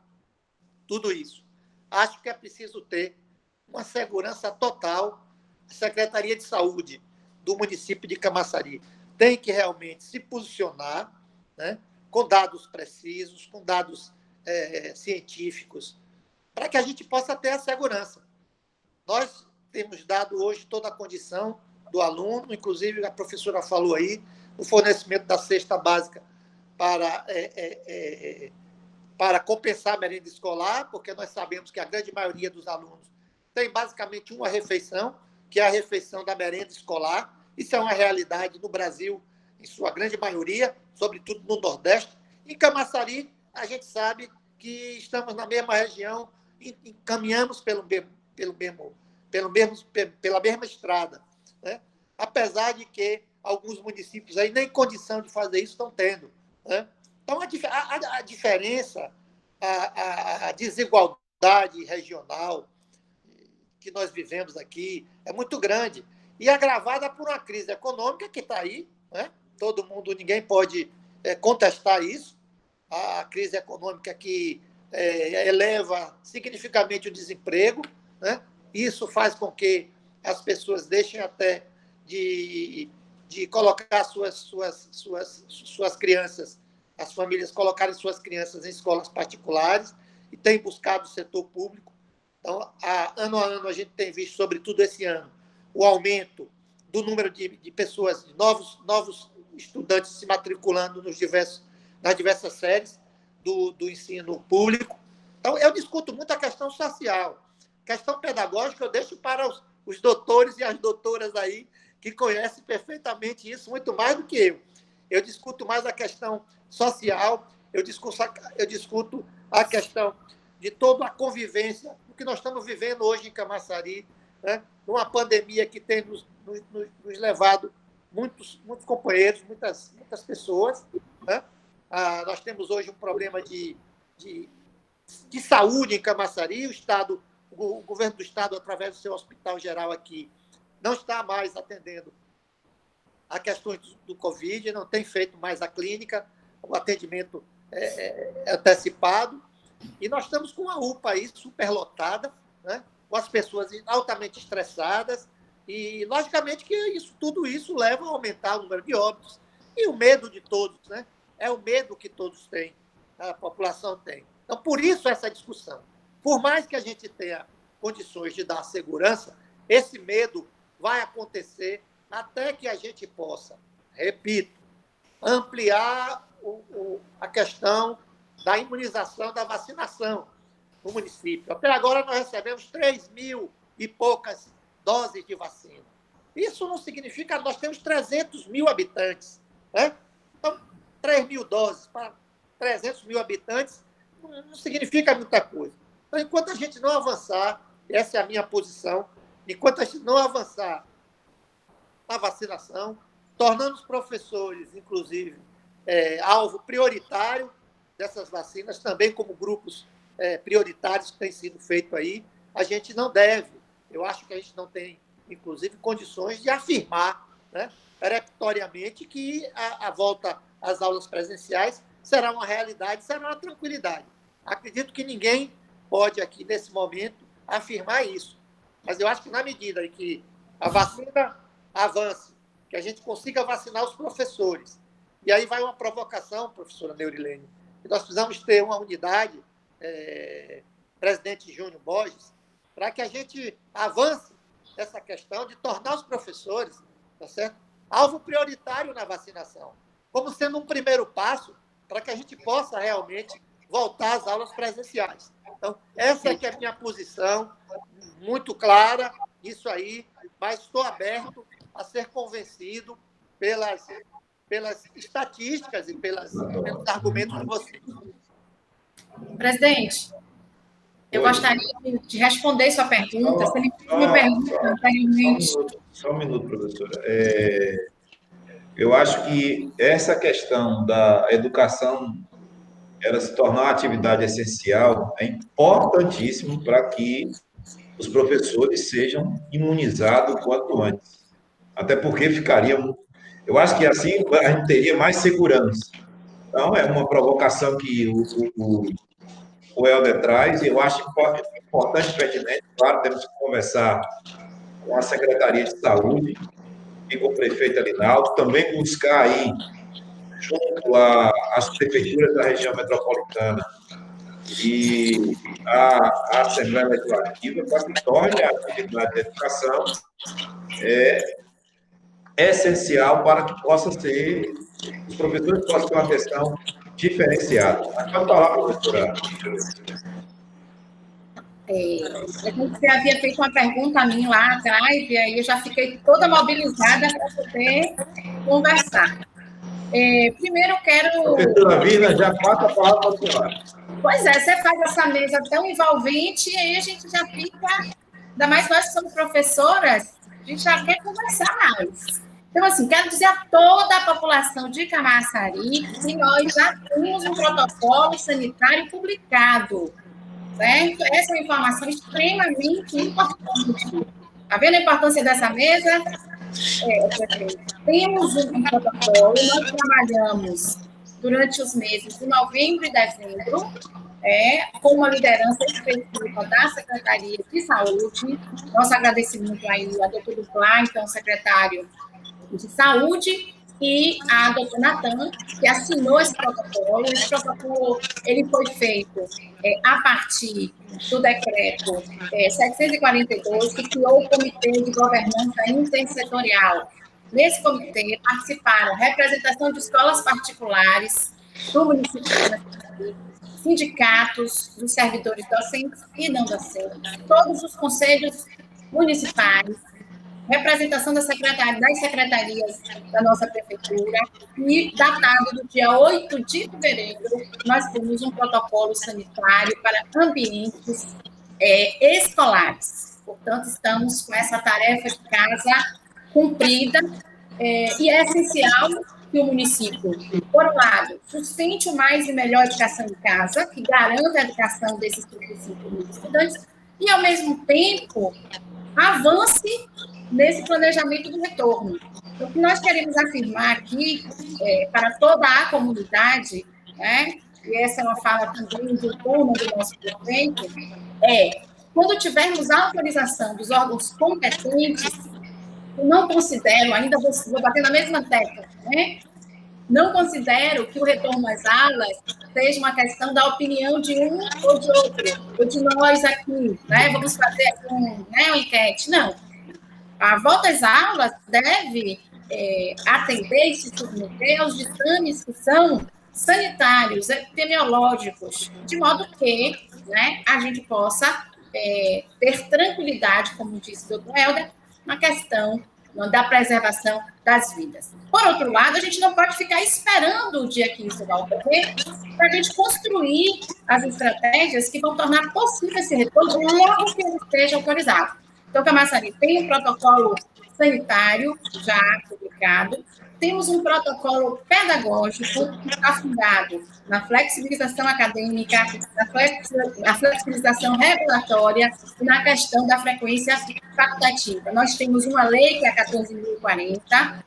tudo isso? Acho que é preciso ter uma segurança total. A Secretaria de Saúde do município de Camaçari tem que realmente se posicionar, né, com dados precisos, com dados científicos, para que a gente possa ter a segurança. Nós temos dado hoje toda a condição do aluno, inclusive a professora falou aí, o fornecimento da cesta básica para compensar a merenda escolar, porque nós sabemos que a grande maioria dos alunos tem basicamente uma refeição, que é a refeição da merenda escolar. Isso é uma realidade no Brasil, em sua grande maioria, sobretudo no Nordeste. Em Camaçari, a gente sabe que estamos na mesma região e caminhamos pela mesma estrada, né? Apesar de que alguns municípios aí nem condição de fazer isso estão tendo, né? Então, a diferença, a desigualdade regional que nós vivemos aqui é muito grande e agravada por uma crise econômica que está aí, né? Todo mundo, ninguém pode contestar isso. A crise econômica que eleva significativamente o desemprego, né? Isso faz com que as pessoas deixem até de colocar suas crianças, as famílias colocarem suas crianças em escolas particulares e têm buscado o setor público. Então, ano a ano, a gente tem visto, sobretudo esse ano, o aumento do número de pessoas, de novos estudantes se matriculando nas diversas séries do ensino público. Então, eu discuto muito a questão social. Questão pedagógica eu deixo para os doutores e as doutoras aí, que conhecem perfeitamente isso, muito mais do que eu. Eu discuto mais a questão social, eu discuto a questão de toda a convivência, o que nós estamos vivendo hoje em Camaçari, né? Uma pandemia que tem nos levado muitos companheiros, muitas pessoas, né? Nós temos hoje um problema de saúde em Camaçari. O governo do Estado, através do seu hospital geral aqui, não está mais atendendo a questões do Covid, não tem feito mais a clínica, o atendimento antecipado, e nós estamos com a UPA aí superlotada, né, com as pessoas altamente estressadas, e, logicamente, que tudo isso leva a aumentar o número de óbitos, e o medo de todos, né? É o medo que todos têm, a população tem. Então, por isso essa discussão. Por mais que a gente tenha condições de dar segurança, esse medo vai acontecer até que a gente possa, repito, ampliar a questão da imunização, da vacinação no município. Até agora nós recebemos 3.000 e poucas doses de vacina. Isso não significa que nós temos 300.000 habitantes, né? Então, 3.000 doses para 300.000 habitantes não significa muita coisa. Então, enquanto a gente não avançar, essa é a minha posição, enquanto a gente não avançar na vacinação, tornando os professores, inclusive, alvo prioritário dessas vacinas, também como grupos prioritários que têm sido feito aí, a gente não deve. Eu acho que a gente não tem, inclusive, condições de afirmar, né, peremptoriamente que a volta às aulas presenciais será uma realidade, será uma tranquilidade. Acredito que ninguém pode aqui, nesse momento, afirmar isso. Mas eu acho que, na medida em que a vacina avance, que a gente consiga vacinar os professores, e aí vai uma provocação, professora Neurilene, que nós precisamos ter uma unidade, presidente Júnior Borges, para que a gente avance essa questão de tornar os professores, tá certo, alvo prioritário na vacinação, como sendo um primeiro passo para que a gente possa realmente voltar às aulas presenciais. Então, essa é que é a minha posição, muito clara, isso aí, mas estou aberto a ser convencido pelas estatísticas e pelos argumentos de vocês. Presidente, eu gostaria de responder sua pergunta. Você me fez uma pergunta anteriormente. Só um minuto, professora. Eu acho que essa questão da educação ela se tornar uma atividade essencial é importantíssimo para que os professores sejam imunizados o quanto antes. Até porque eu acho que assim a gente teria mais segurança. Então, é uma provocação que o Helder traz, e eu acho importante e pertinente. Claro, temos que conversar com a Secretaria de Saúde e com o prefeito Alinaldo, também buscar aí, junto às prefeituras da região metropolitana e a Assembleia Legislativa, para que torne a atividade de educação essencial para que possa ser, os professores possam ter uma atenção diferenciada. Pode falar, professora. Você havia feito uma pergunta a mim lá atrás, e aí eu já fiquei toda mobilizada para poder conversar. Primeiro, eu quero... Professora Vina, já passa a palavra para o senhor. Pois é, você faz essa mesa tão envolvente, e aí a gente já fica... Ainda mais nós que somos professoras, a gente já quer conversar mais. Então, assim, quero dizer a toda a população de Camaçari que nós já temos um protocolo sanitário publicado, certo? Essa é uma informação extremamente importante. Está vendo a importância dessa mesa? Temos um protocolo, nós trabalhamos durante os meses de novembro e dezembro, com uma liderança específica da Secretaria de Saúde. Nosso agradecimento aí a doutor Duplá, então, secretário de Saúde, e a doutora Natan, que assinou esse protocolo. Esse protocolo ele foi feito a partir do decreto 742, que criou o Comitê de Governança Intersetorial. Nesse comitê participaram representação de escolas particulares do município de Camaçari, sindicatos dos servidores docentes e não docentes, todos os conselhos municipais, representação das secretarias da nossa prefeitura, e datado do dia 8 de fevereiro, nós temos um protocolo sanitário para ambientes escolares. Portanto, estamos com essa tarefa de casa cumprida, e é essencial que o município, por um lado, sustente o mais e melhor educação em casa, que garanta a educação desses 35 mil estudantes, e, ao mesmo tempo, avance nesse planejamento do retorno. O que nós queremos afirmar aqui, para toda a comunidade, e essa é uma fala também de turno do nosso prefeito, quando tivermos a autorização dos órgãos competentes, eu não considero, ainda vou bater na mesma tecla, não considero que o retorno às aulas seja uma questão da opinião de um ou de outro, ou de nós aqui, vamos fazer aqui uma enquete. Não. A volta às aulas deve atender e se submeter aos ditames que são sanitários, epidemiológicos, de modo que a gente possa ter tranquilidade, como disse o doutor Helder, na questão da preservação das vidas. Por outro lado, a gente não pode ficar esperando o dia que isso vai ocorrer para a gente construir as estratégias que vão tornar possível esse retorno logo que ele esteja autorizado. Então, Camaçari tem um protocolo sanitário já publicado, temos um protocolo pedagógico que está fundado na flexibilização acadêmica, na flexibilização regulatória e na questão da frequência facultativa. Nós temos uma lei, que é a 14.040,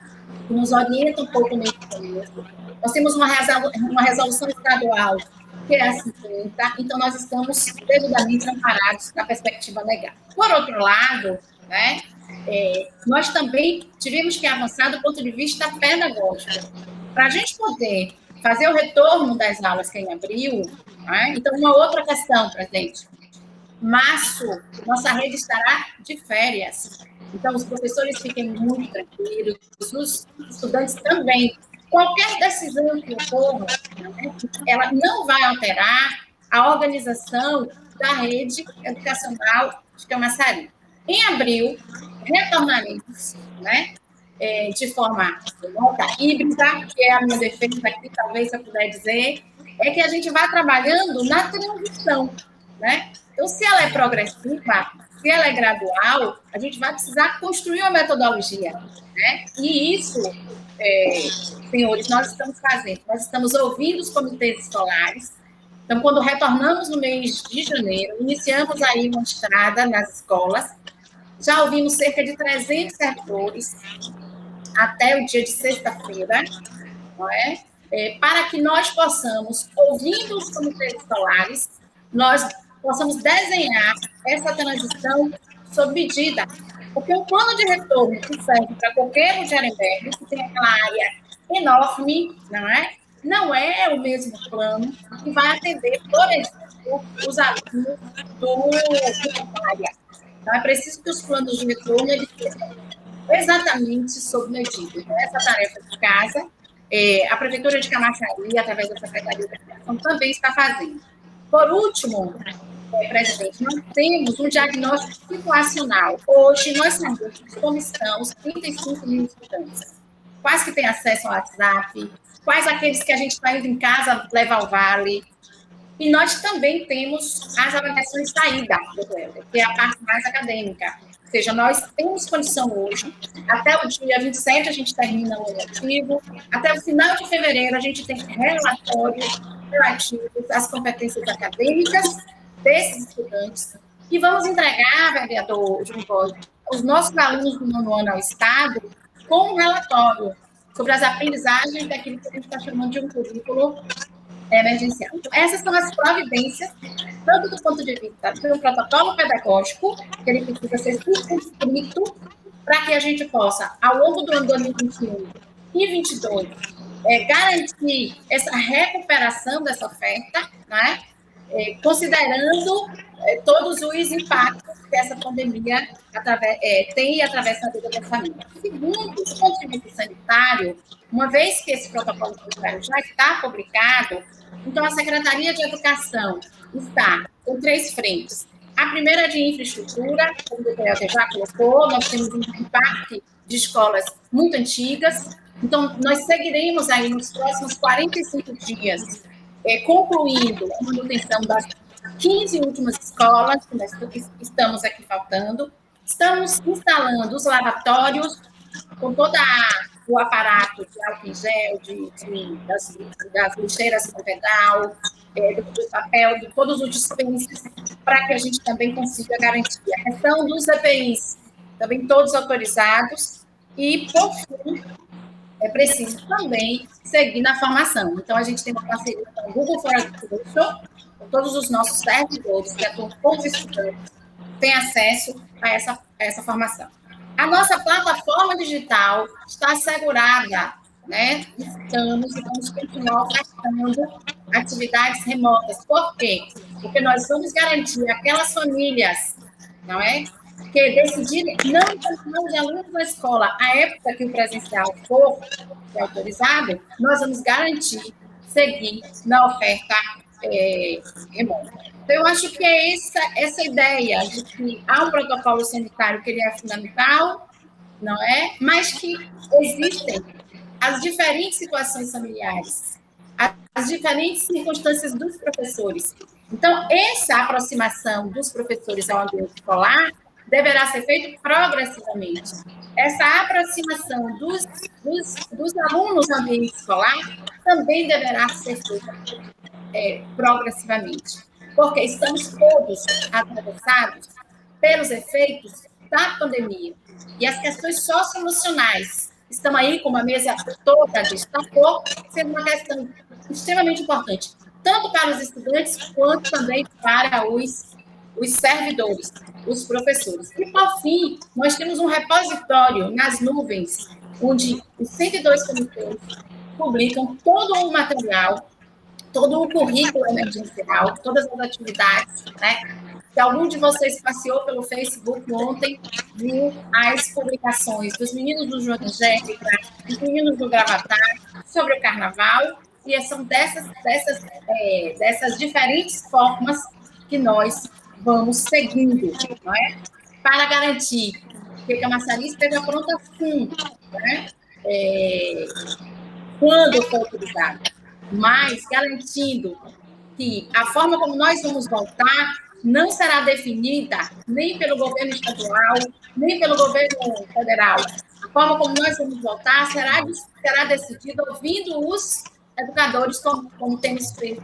que nos orienta um pouco nesse começo. Nós temos uma resolução estadual, que é a 50, então nós estamos devidamente amparados na perspectiva legal. Por outro lado, né, nós também tivemos que avançar do ponto de vista pedagógico. Para a gente poder fazer o retorno das aulas que é em abril, né, então uma outra questão, presidente, março, nossa rede estará de férias, então os professores fiquem muito tranquilos, os estudantes também. Qualquer decisão que ocorra, né, ela não vai alterar a organização da rede educacional de Camaçari. Em abril, retornaremos, né, de forma remota, híbrida, que é a minha defesa aqui, talvez se eu puder dizer, é que a gente vai trabalhando na transição, né? Então, se ela é progressiva, se ela é gradual, a gente vai precisar construir uma metodologia, né? E isso, senhores, nós estamos fazendo. Nós estamos ouvindo os comitês escolares. Então, quando retornamos no mês de janeiro, iniciamos aí uma estrada nas escolas. Já ouvimos cerca de 300 servidores até o dia de sexta-feira, não é? Para que nós possamos, ouvindo os comitês escolares, nós possamos desenhar essa transição sob medida. Porque o plano de retorno que serve para qualquer Mujeremberg, que tem aquela área enorme, não é o mesmo plano que vai atender, por exemplo, os alunos do área. Então, é preciso que os planos de retorno eles sejam exatamente sob medida. Então, essa tarefa de casa, a Prefeitura de Camaçari, através da Secretaria da Educação, também está fazendo. Por último, presidente, nós temos um diagnóstico situacional. Hoje, nós sabemos como estão os 35 mil estudantes. Quais que têm acesso ao WhatsApp, quais aqueles que a gente está indo em casa levar ao vale. E nós também temos as avaliações de saída, que é a parte mais acadêmica. Ou seja, nós temos condição hoje, até o dia 27 a gente termina o letivo, até o final de fevereiro a gente tem relatórios relativos às competências acadêmicas desses estudantes, e vamos entregar, vereador João Borges, os nossos alunos do 9º ano ao Estado com um relatório sobre as aprendizagens daquilo que a gente está chamando de um currículo emergencial. Então, essas são as providências, tanto do ponto de vista do protocolo pedagógico, que ele precisa ser circunscrito, para que a gente possa, ao longo do ano 2021 e 2022, garantir essa recuperação dessa oferta, né? Considerando todos os impactos que essa pandemia tem através da vida da família. Segundo, do ponto de vista sanitário, uma vez que esse protocolo sanitário já está publicado, então a Secretaria de Educação está com 3 frentes. A primeira é de infraestrutura, como o DPL já colocou, nós temos um impacto de escolas muito antigas, então nós seguiremos aí nos próximos 45 dias, concluindo a manutenção das 15 últimas escolas, que nós estamos aqui faltando. Estamos instalando os lavatórios com todo o aparato de álcool em gel, das lixeiras com pedal, do papel, de todos os dispensers, para que a gente também consiga garantir a questão dos EPIs, também todos autorizados, e, por fim, é preciso também seguir na formação. Então, a gente tem uma parceria com o Google for Education, com todos os nossos servidores que atuam com os estudantes, têm acesso a essa formação. A nossa plataforma digital está assegurada, né? Vamos continuar ofertando atividades remotas. Por quê? Porque nós vamos garantir aquelas famílias, não é? Que decidirem não continuar de alunos na escola, a época que o presencial for autorizado, nós vamos garantir seguir na oferta remota. Então, eu acho que é essa ideia de que há um protocolo sanitário que ele é fundamental, não é? Mas que existem as diferentes situações familiares, as diferentes circunstâncias dos professores. Então, essa aproximação dos professores ao ambiente escolar deverá ser feita progressivamente. Essa aproximação dos alunos ao ambiente escolar também deverá ser feita progressivamente, porque estamos todos atravessados pelos efeitos da pandemia. E as questões socioemocionais estão aí, como a mesa toda destacou, sendo uma questão extremamente importante, tanto para os estudantes, quanto também para os servidores, os professores. E, por fim, nós temos um repositório nas nuvens, onde os 102 comitês publicam todo o material, todo o currículo emergencial, todas as atividades, né? Se algum de vocês passeou pelo Facebook ontem, viu as publicações dos meninos do João Angélica, dos meninos do Gravatar, sobre o Carnaval, e são dessas diferentes formas que nós vamos seguindo, não é? Para garantir que Camaçari esteja pronta, sim, né? Quando for utilizado, mas garantindo que a forma como nós vamos voltar não será definida nem pelo governo estadual, nem pelo governo federal. A forma como nós vamos voltar será decidida ouvindo os educadores, como temos feito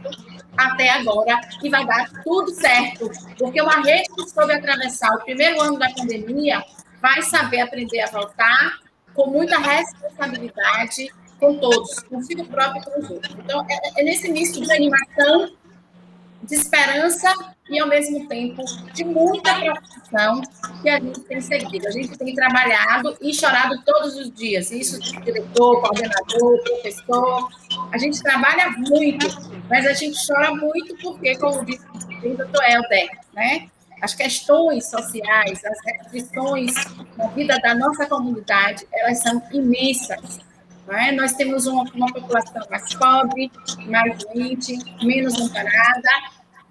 até agora, e vai dar tudo certo, porque uma rede que soube atravessar o primeiro ano da pandemia vai saber aprender a voltar com muita responsabilidade com todos, consigo próprio e com os outros. Então, é nesse misto de animação, de esperança e, ao mesmo tempo, de muita preocupação que a gente tem seguido. A gente tem trabalhado e chorado todos os dias. Isso, diretor, coordenador, professor. A gente trabalha muito, mas a gente chora muito porque, como disse o doutor Helder, né? As questões sociais, as restrições na vida da nossa comunidade, elas são imensas. É? Nós temos uma população mais pobre, mais doente, menos amparada,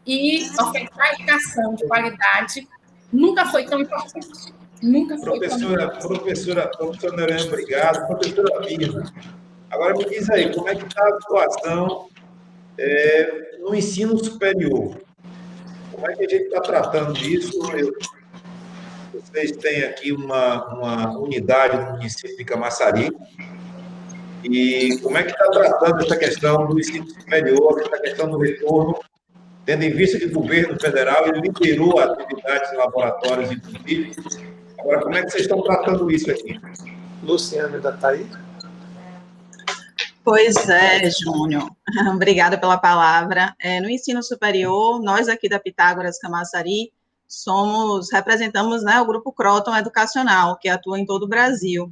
e ofertar educação de qualidade nunca foi tão importante. Nunca foi tão importante. Professora Norene, obrigado. Professora Pirna, agora me diz aí, como é que está a situação no ensino superior? Como é que a gente está tratando disso? Vocês têm aqui uma unidade no município de Camaçari. E como é que está tratando essa questão do ensino superior, essa questão do retorno, tendo em vista que o governo federal ele liberou atividades em laboratórios, inclusive. Agora, como é que vocês estão tratando isso aqui? Luciana, ainda está aí? Pois é, Júnior. Obrigada pela palavra. No ensino superior, nós aqui da Pitágoras Camaçari representamos, né, o Grupo Croton Educacional, que atua em todo o Brasil.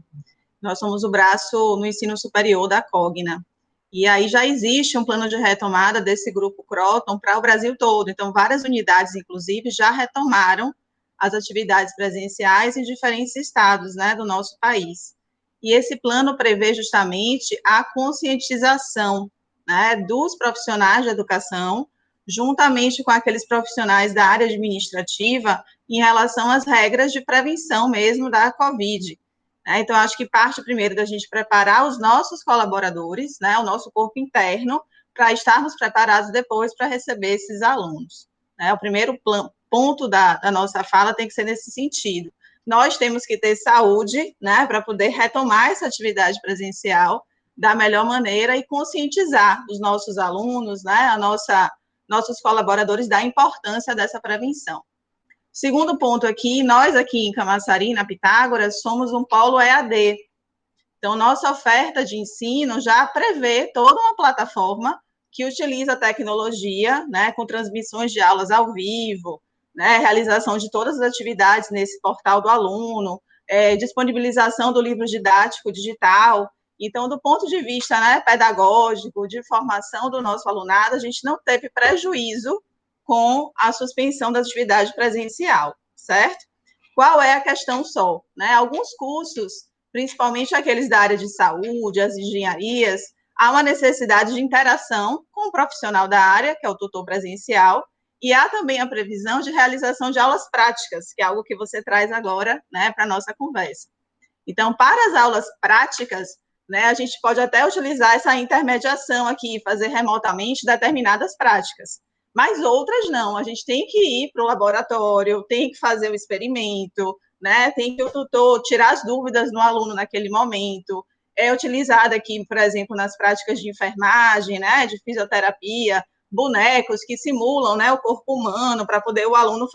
Nós somos o braço no ensino superior da Cogna. E aí já existe um plano de retomada desse Grupo Croton para o Brasil todo. Então, várias unidades, inclusive, já retomaram as atividades presenciais em diferentes estados, né, do nosso país. E esse plano prevê justamente a conscientização, né, dos profissionais de educação, juntamente com aqueles profissionais da área administrativa, em relação às regras de prevenção mesmo da Covid. Então, acho que parte primeiro da gente preparar os nossos colaboradores, né, o nosso corpo interno, para estarmos preparados depois para receber esses alunos. O primeiro ponto da nossa fala tem que ser nesse sentido. Nós temos que ter saúde, né, para poder retomar essa atividade presencial da melhor maneira e conscientizar os nossos alunos, né, nossos colaboradores da importância dessa prevenção. Segundo ponto aqui, nós aqui em Camaçari, na Pitágoras, somos um polo EAD. Então, nossa oferta de ensino já prevê toda uma plataforma que utiliza a tecnologia, né, com transmissões de aulas ao vivo, né, realização de todas as atividades nesse portal do aluno, disponibilização do livro didático digital. Então, do ponto de vista, né, pedagógico, de formação do nosso alunado, a gente não teve prejuízo com a suspensão da atividade presencial, certo? Qual é a questão só? Né? Alguns cursos, principalmente aqueles da área de saúde, as engenharias, há uma necessidade de interação com o profissional da área, que é o tutor presencial, e há também a previsão de realização de aulas práticas, que é algo que você traz agora, né, para a nossa conversa. Então, para as aulas práticas, né, a gente pode até utilizar essa intermediação aqui, fazer remotamente determinadas práticas, mas outras não, a gente tem que ir para o laboratório, tem que fazer o experimento, né, tem que o tutor tirar as dúvidas no aluno naquele momento. É utilizado aqui, por exemplo, nas práticas de enfermagem, né, de fisioterapia, bonecos que simulam, né, o corpo humano para poder o aluno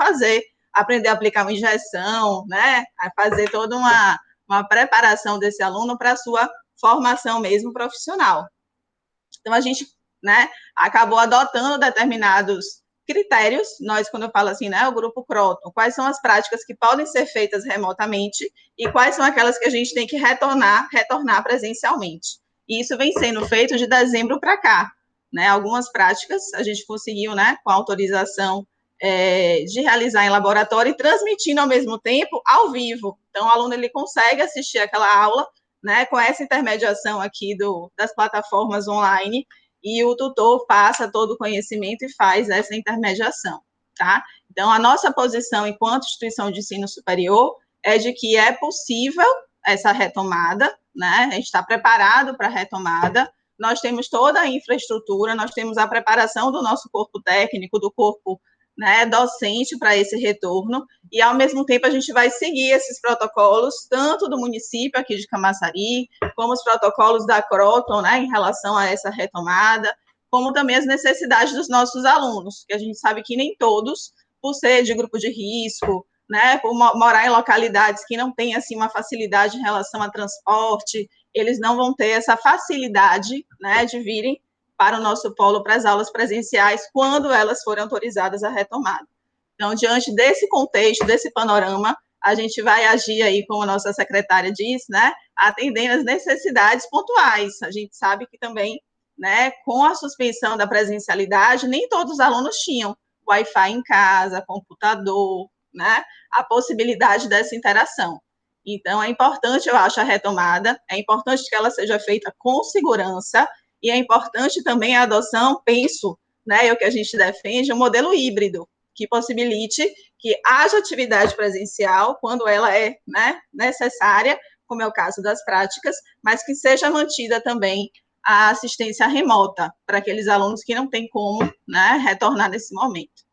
aprender a aplicar uma injeção, né, a fazer toda uma preparação desse aluno para a sua formação mesmo profissional. Então, a gente, né, acabou adotando determinados critérios, nós, quando eu falo assim, né, o grupo Croton, quais são as práticas que podem ser feitas remotamente e quais são aquelas que a gente tem que retornar presencialmente. E isso vem sendo feito de dezembro para cá, né, algumas práticas a gente conseguiu, né, com autorização de realizar em laboratório e transmitindo ao mesmo tempo ao vivo. Então, o aluno ele consegue assistir aquela aula, né, com essa intermediação aqui das plataformas online, e o tutor passa todo o conhecimento e faz essa intermediação, tá? Então, a nossa posição enquanto instituição de ensino superior é de que é possível essa retomada, né? A gente está preparado para a retomada, nós temos toda a infraestrutura, nós temos a preparação do nosso corpo técnico, do corpo, né, docente para esse retorno, e ao mesmo tempo a gente vai seguir esses protocolos, tanto do município aqui de Camaçari, como os protocolos da Croton, né, em relação a essa retomada, como também as necessidades dos nossos alunos, que a gente sabe que nem todos, por ser de grupo de risco, né, por morar em localidades que não têm, assim, uma facilidade em relação a transporte, eles não vão ter essa facilidade, né, de virem para o nosso polo, para as aulas presenciais, quando elas forem autorizadas a retomada. Então, diante desse contexto, desse panorama, a gente vai agir aí, como a nossa secretária disse, né, atendendo às necessidades pontuais. A gente sabe que também, né, com a suspensão da presencialidade, nem todos os alunos tinham Wi-Fi em casa, computador, né, a possibilidade dessa interação. Então, é importante, eu acho, a retomada, é importante que ela seja feita com segurança, e é importante também a adoção, penso, né, é o que a gente defende, um modelo híbrido, que possibilite que haja atividade presencial quando ela é, né, necessária, como é o caso das práticas, mas que seja mantida também a assistência remota para aqueles alunos que não têm como, né, retornar nesse momento.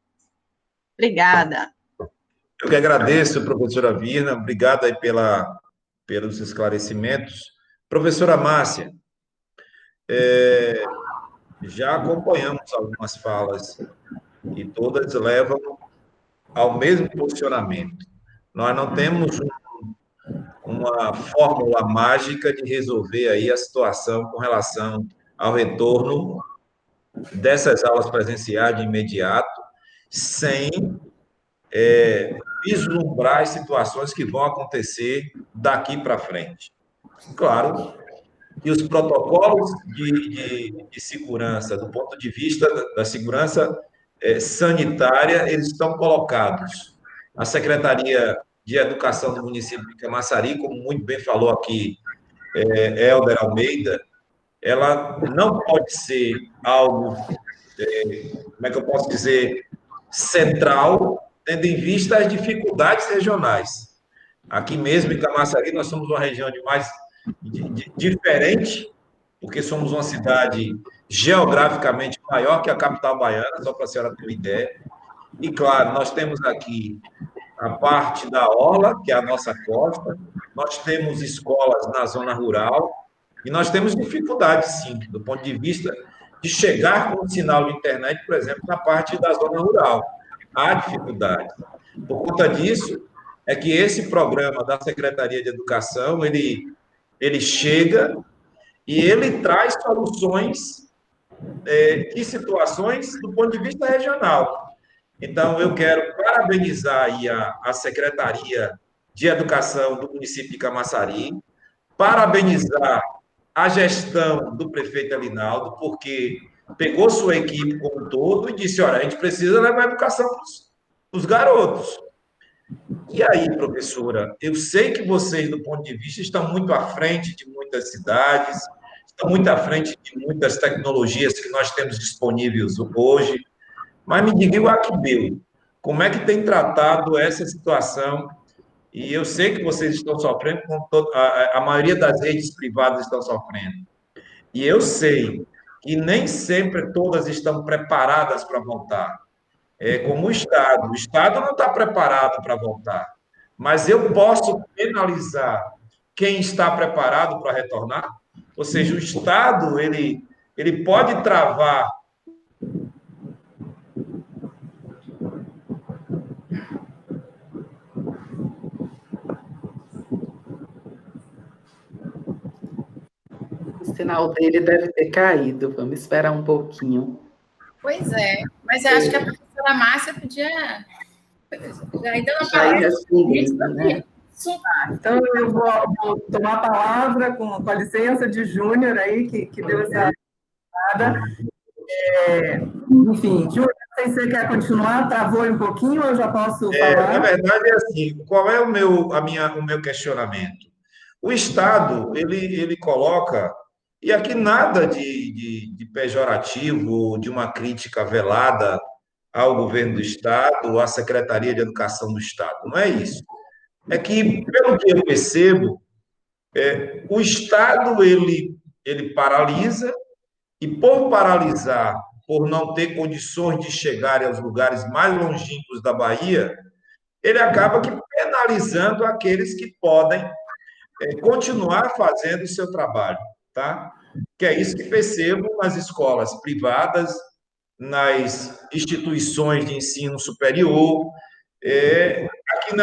Obrigada. Eu que agradeço, professora Virna, obrigado aí pelos esclarecimentos. Professora Márcia, já acompanhamos algumas falas e todas levam ao mesmo posicionamento. Nós não temos uma fórmula mágica de resolver aí a situação com relação ao retorno dessas aulas presenciais de imediato, sem vislumbrar as situações que vão acontecer daqui para frente. Claro que os protocolos de segurança, do ponto de vista da segurança sanitária, eles estão colocados. A Secretaria de Educação do município de Camaçari, como muito bem falou aqui Helder Almeida, ela não pode ser algo, como é que eu posso dizer, central, tendo em vista as dificuldades regionais. Aqui mesmo em Camaçari, nós somos uma região diferente, porque somos uma cidade geograficamente maior que a capital baiana, só para a senhora ter uma ideia. E, claro, nós temos aqui a parte da orla, que é a nossa costa, nós temos escolas na zona rural, e nós temos dificuldades, sim, do ponto de vista de chegar com o sinal de internet, por exemplo, na parte da zona rural. Há dificuldades. Por conta disso, é que esse programa da Secretaria de Educação, ele chega e ele traz soluções de situações do ponto de vista regional. Então, eu quero parabenizar aí a Secretaria de Educação do município de Camaçari, parabenizar a gestão do prefeito Elinaldo, porque pegou sua equipe como um todo e disse, olha, a gente precisa levar a educação para os garotos. E aí, professora, eu sei que vocês, do ponto de vista, estão muito à frente de muitas cidades, estão muito à frente de muitas tecnologias que nós temos disponíveis hoje, mas me diga o Aquibeu, como é que tem tratado essa situação E eu sei que vocês estão sofrendo, a maioria das redes privadas estão sofrendo. E eu sei que nem sempre todas estão preparadas para voltar. É como o Estado não está preparado para voltar. Mas eu posso penalizar quem está preparado para retornar? Ou seja, o Estado, ele pode travar. O sinal dele deve ter caído. Vamos esperar um pouquinho. Pois é, mas eu acho que a professora Márcia podia ainda não falar respondendo, né? Então, eu vou tomar a palavra com a licença de Júnior aí, que deu essa parada. Enfim, Júnior, não sei se você quer continuar, travou um pouquinho, ou eu já posso falar? Na verdade, é assim, qual é o meu questionamento? O Estado, ele coloca, e aqui nada de pejorativo, de uma crítica velada ao governo do Estado, à Secretaria de Educação do Estado, não é isso. É que, pelo que eu percebo, o Estado, ele paralisa, e por paralisar, por não ter condições de chegar aos lugares mais longínquos da Bahia, ele acaba que penalizando aqueles que podem continuar fazendo o seu trabalho, tá? Que é isso que percebo nas escolas privadas, nas instituições de ensino superior.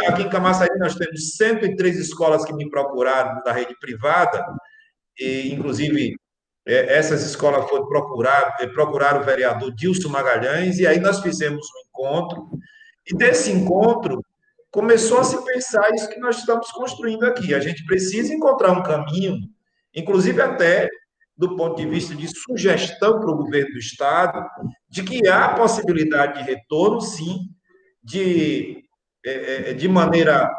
Aqui em Camaçari nós temos 103 escolas que me procuraram da rede privada, e inclusive essas escolas foram procurar o vereador Dilson Magalhães, e aí nós fizemos um encontro, e desse encontro começou a se pensar isso que nós estamos construindo aqui. A gente precisa encontrar um caminho, inclusive até do ponto de vista de sugestão para o governo do Estado, de que há possibilidade de retorno, sim, de maneira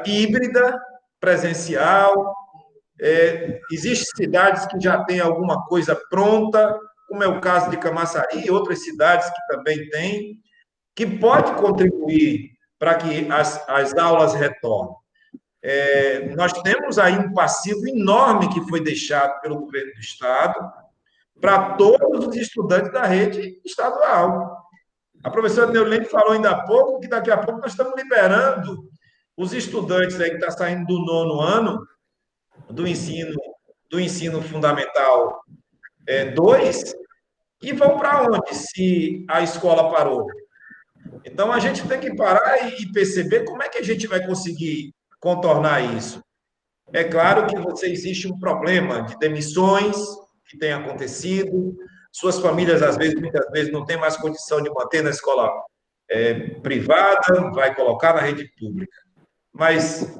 híbrida, presencial. Existem cidades que já têm alguma coisa pronta, como é o caso de Camaçari e outras cidades que também têm, que pode contribuir para que as aulas retornem. Nós temos aí um passivo enorme que foi deixado pelo governo do Estado para todos os estudantes da rede estadual. A professora Neulene falou ainda há pouco que daqui a pouco nós estamos liberando os estudantes aí que estão saindo do 9º ano do ensino fundamental 2 e vão para onde, se a escola parou? Então, a gente tem que parar e perceber como é que a gente vai conseguir contornar isso. É claro que existe um problema de demissões que tem acontecido, suas famílias, muitas vezes, não têm mais condição de manter na escola privada, vai colocar na rede pública. Mas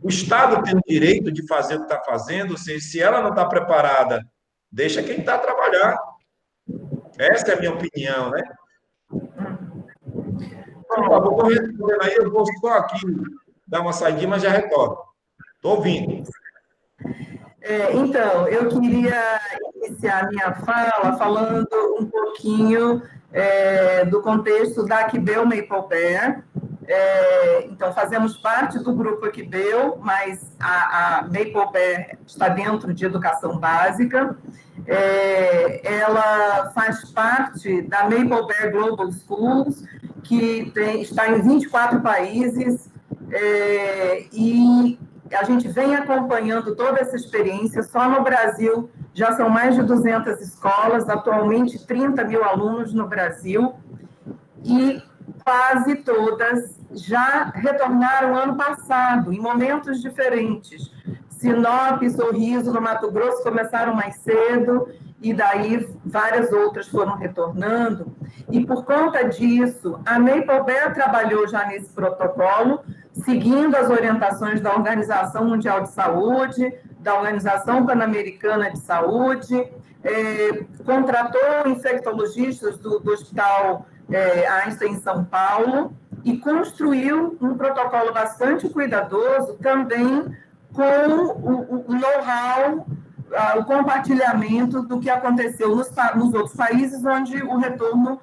o Estado tem o direito de fazer o que está fazendo, se ela não está preparada, deixa quem está a trabalhar. Essa é a minha opinião, né? Por favor, estou respondendo aí, eu vou só aqui dar uma saidinha, mas já retorno. Estou ouvindo. Então, eu queria iniciar minha fala falando um pouquinho do contexto da Aquibel Maple Bear. Então, fazemos parte do grupo Aquibel, mas a Maple Bear está dentro de educação básica. Ela faz parte da Maple Bear Global Schools, que está em 24 países, e a gente vem acompanhando toda essa experiência. Só no Brasil já são mais de 200 escolas, atualmente 30 mil alunos no Brasil, e quase todas já retornaram ano passado, em momentos diferentes. Sinop e Sorriso, no Mato Grosso, começaram mais cedo, e daí várias outras foram retornando. E por conta disso, a Maple Bear trabalhou já nesse protocolo, seguindo as orientações da Organização Mundial de Saúde, da Organização Pan-Americana de Saúde, contratou infectologistas do Hospital Einstein em São Paulo e construiu um protocolo bastante cuidadoso também com o know-how, o compartilhamento do que aconteceu nos outros países onde o retorno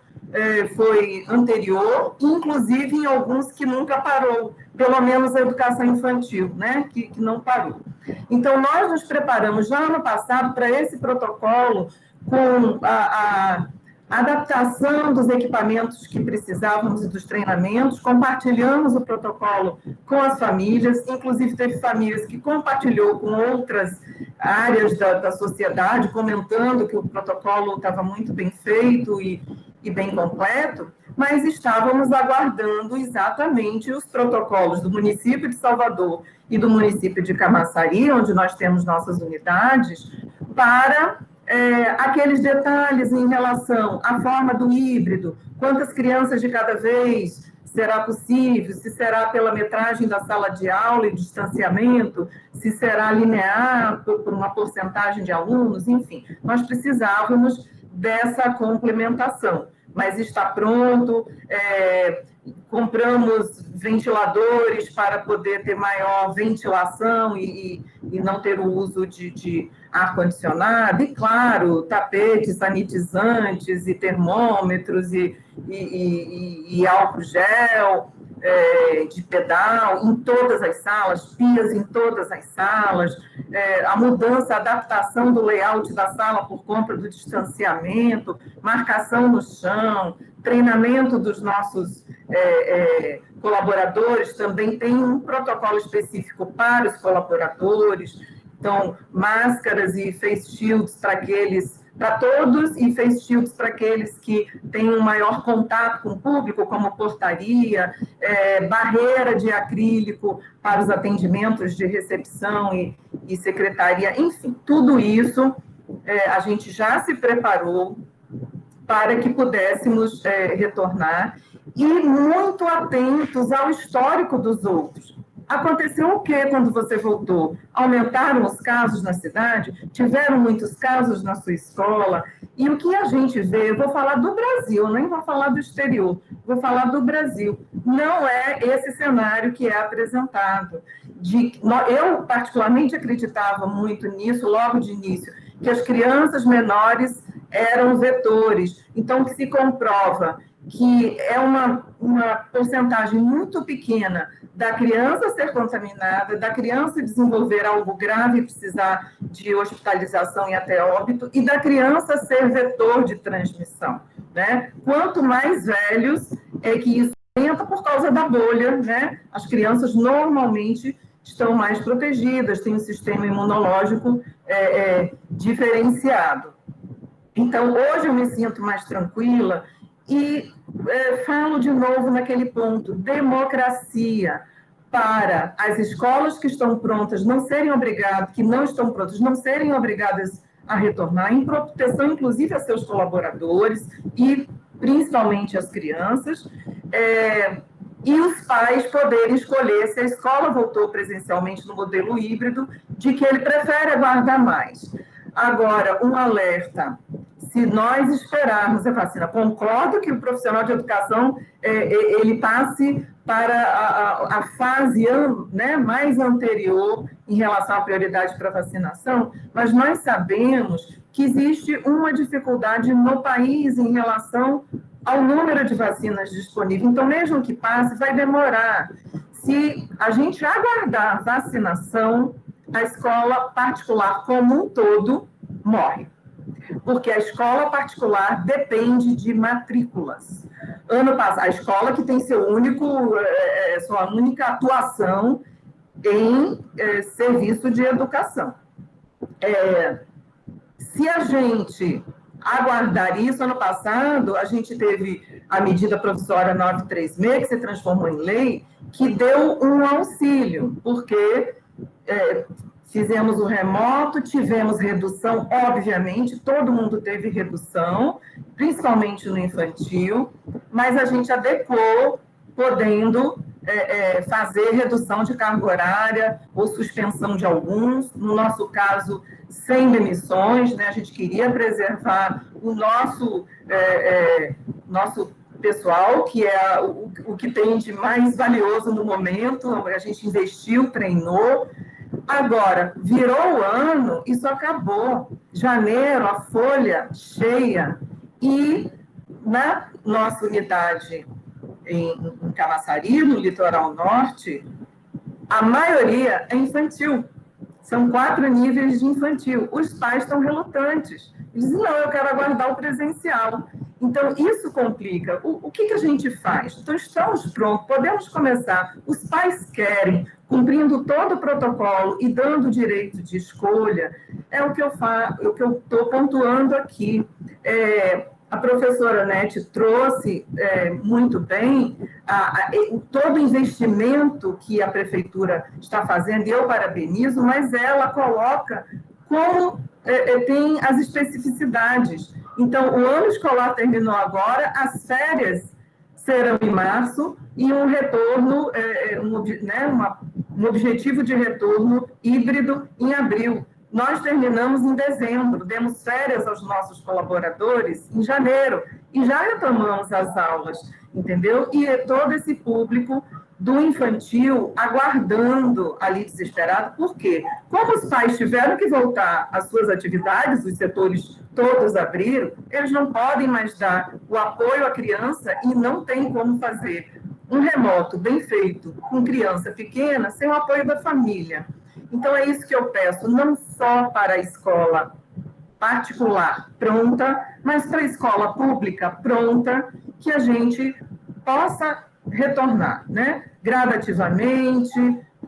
foi anterior, inclusive em alguns que nunca parou, pelo menos a educação infantil, né, que não parou. Então, nós nos preparamos já ano passado para esse protocolo com a adaptação dos equipamentos que precisávamos e dos treinamentos, compartilhamos o protocolo com as famílias, inclusive teve famílias que compartilhou com outras áreas da sociedade, comentando que o protocolo estava muito bem feito e bem completo, mas estávamos aguardando exatamente os protocolos do município de Salvador e do município de Camaçari, onde nós temos nossas unidades, para aqueles detalhes em relação à forma do híbrido, quantas crianças de cada vez será possível, se será pela metragem da sala de aula e distanciamento, se será linear por uma porcentagem de alunos, enfim, nós precisávamos dessa complementação, mas está pronto, compramos ventiladores para poder ter maior ventilação e não ter o uso de ar-condicionado, e, claro, tapetes sanitizantes e termômetros e álcool gel, de pedal em todas as salas, pias em todas as salas, a mudança, a adaptação do layout da sala por conta do distanciamento, marcação no chão, treinamento dos nossos colaboradores, também tem um protocolo específico para os colaboradores, então, máscaras e face shields para todos, e face shields para aqueles que têm um maior contato com o público, como portaria, barreira de acrílico para os atendimentos de recepção e secretaria, enfim, tudo isso a gente já se preparou para que pudéssemos retornar, e muito atentos ao histórico dos outros. Aconteceu o que quando você voltou? Aumentaram os casos na cidade? Tiveram muitos casos na sua escola? E o que a gente vê, eu vou falar do Brasil, nem vou falar do exterior, vou falar do Brasil. Não é esse cenário que é apresentado. Eu, particularmente, acreditava muito nisso, logo de início, que as crianças menores eram vetores. Então, que se comprova que é uma porcentagem muito pequena da criança ser contaminada, da criança desenvolver algo grave e precisar de hospitalização e até óbito, e da criança ser vetor de transmissão, né? Quanto mais velhos é que isso aumenta por causa da bolha, né? As crianças normalmente estão mais protegidas, têm um sistema imunológico diferenciado. Então, hoje eu me sinto mais tranquila e falo de novo naquele ponto, democracia, para as escolas que estão prontas não serem obrigadas, que não estão prontas, não serem obrigadas a retornar, em proteção, inclusive, a seus colaboradores e, principalmente, as crianças, e os pais poderem escolher, se a escola voltou presencialmente no modelo híbrido, de que ele prefere aguardar mais. Agora, um alerta, se nós esperarmos a vacina, concordo que o profissional de educação ele passe para a fase, né, mais anterior em relação à prioridade para a vacinação, mas nós sabemos que existe uma dificuldade no país em relação ao número de vacinas disponíveis. Então, mesmo que passe, vai demorar. Se a gente aguardar vacinação, a escola particular como um todo morre. Porque a escola particular depende de matrículas. Ano passado, a escola que tem sua única atuação em serviço de educação. Se a gente aguardar isso, ano passado, a gente teve a medida provisória 936, que se transformou em lei, que deu um auxílio, porque fizemos o remoto, tivemos redução, obviamente, todo mundo teve redução, principalmente no infantil, mas a gente adequou, podendo fazer redução de carga horária ou suspensão de alguns, no nosso caso, sem demissões, né? A gente queria preservar o nosso pessoal, que é o que tem de mais valioso no momento, a gente investiu, treinou. Agora, virou o ano, isso acabou. Janeiro, a folha cheia. E na nossa unidade em Camaçari, no litoral norte, a maioria é infantil. São 4 níveis de infantil. Os pais estão relutantes. Eles dizem, não, eu quero aguardar o presencial. Então, isso complica. O que a gente faz? Então, estamos prontos, podemos começar. Os pais querem, cumprindo todo o protocolo e dando direito de escolha, é o que eu estou pontuando aqui. A professora Nete trouxe muito bem todo o investimento que a prefeitura está fazendo, e eu parabenizo, mas ela coloca como tem as especificidades. Então, o ano escolar terminou agora, as férias serão em março, e um retorno, um objetivo de retorno híbrido em abril. Nós terminamos em dezembro, demos férias aos nossos colaboradores em janeiro, e já retomamos as aulas, entendeu? E todo esse público do infantil aguardando ali desesperado, por quê? Como os pais tiveram que voltar às suas atividades, os setores todos abriram, eles não podem mais dar o apoio à criança e não tem como fazer um remoto bem feito com criança pequena sem o apoio da família. Então, é isso que eu peço, não só para a escola particular pronta, mas para a escola pública pronta, que a gente possa retornar, né? Gradativamente,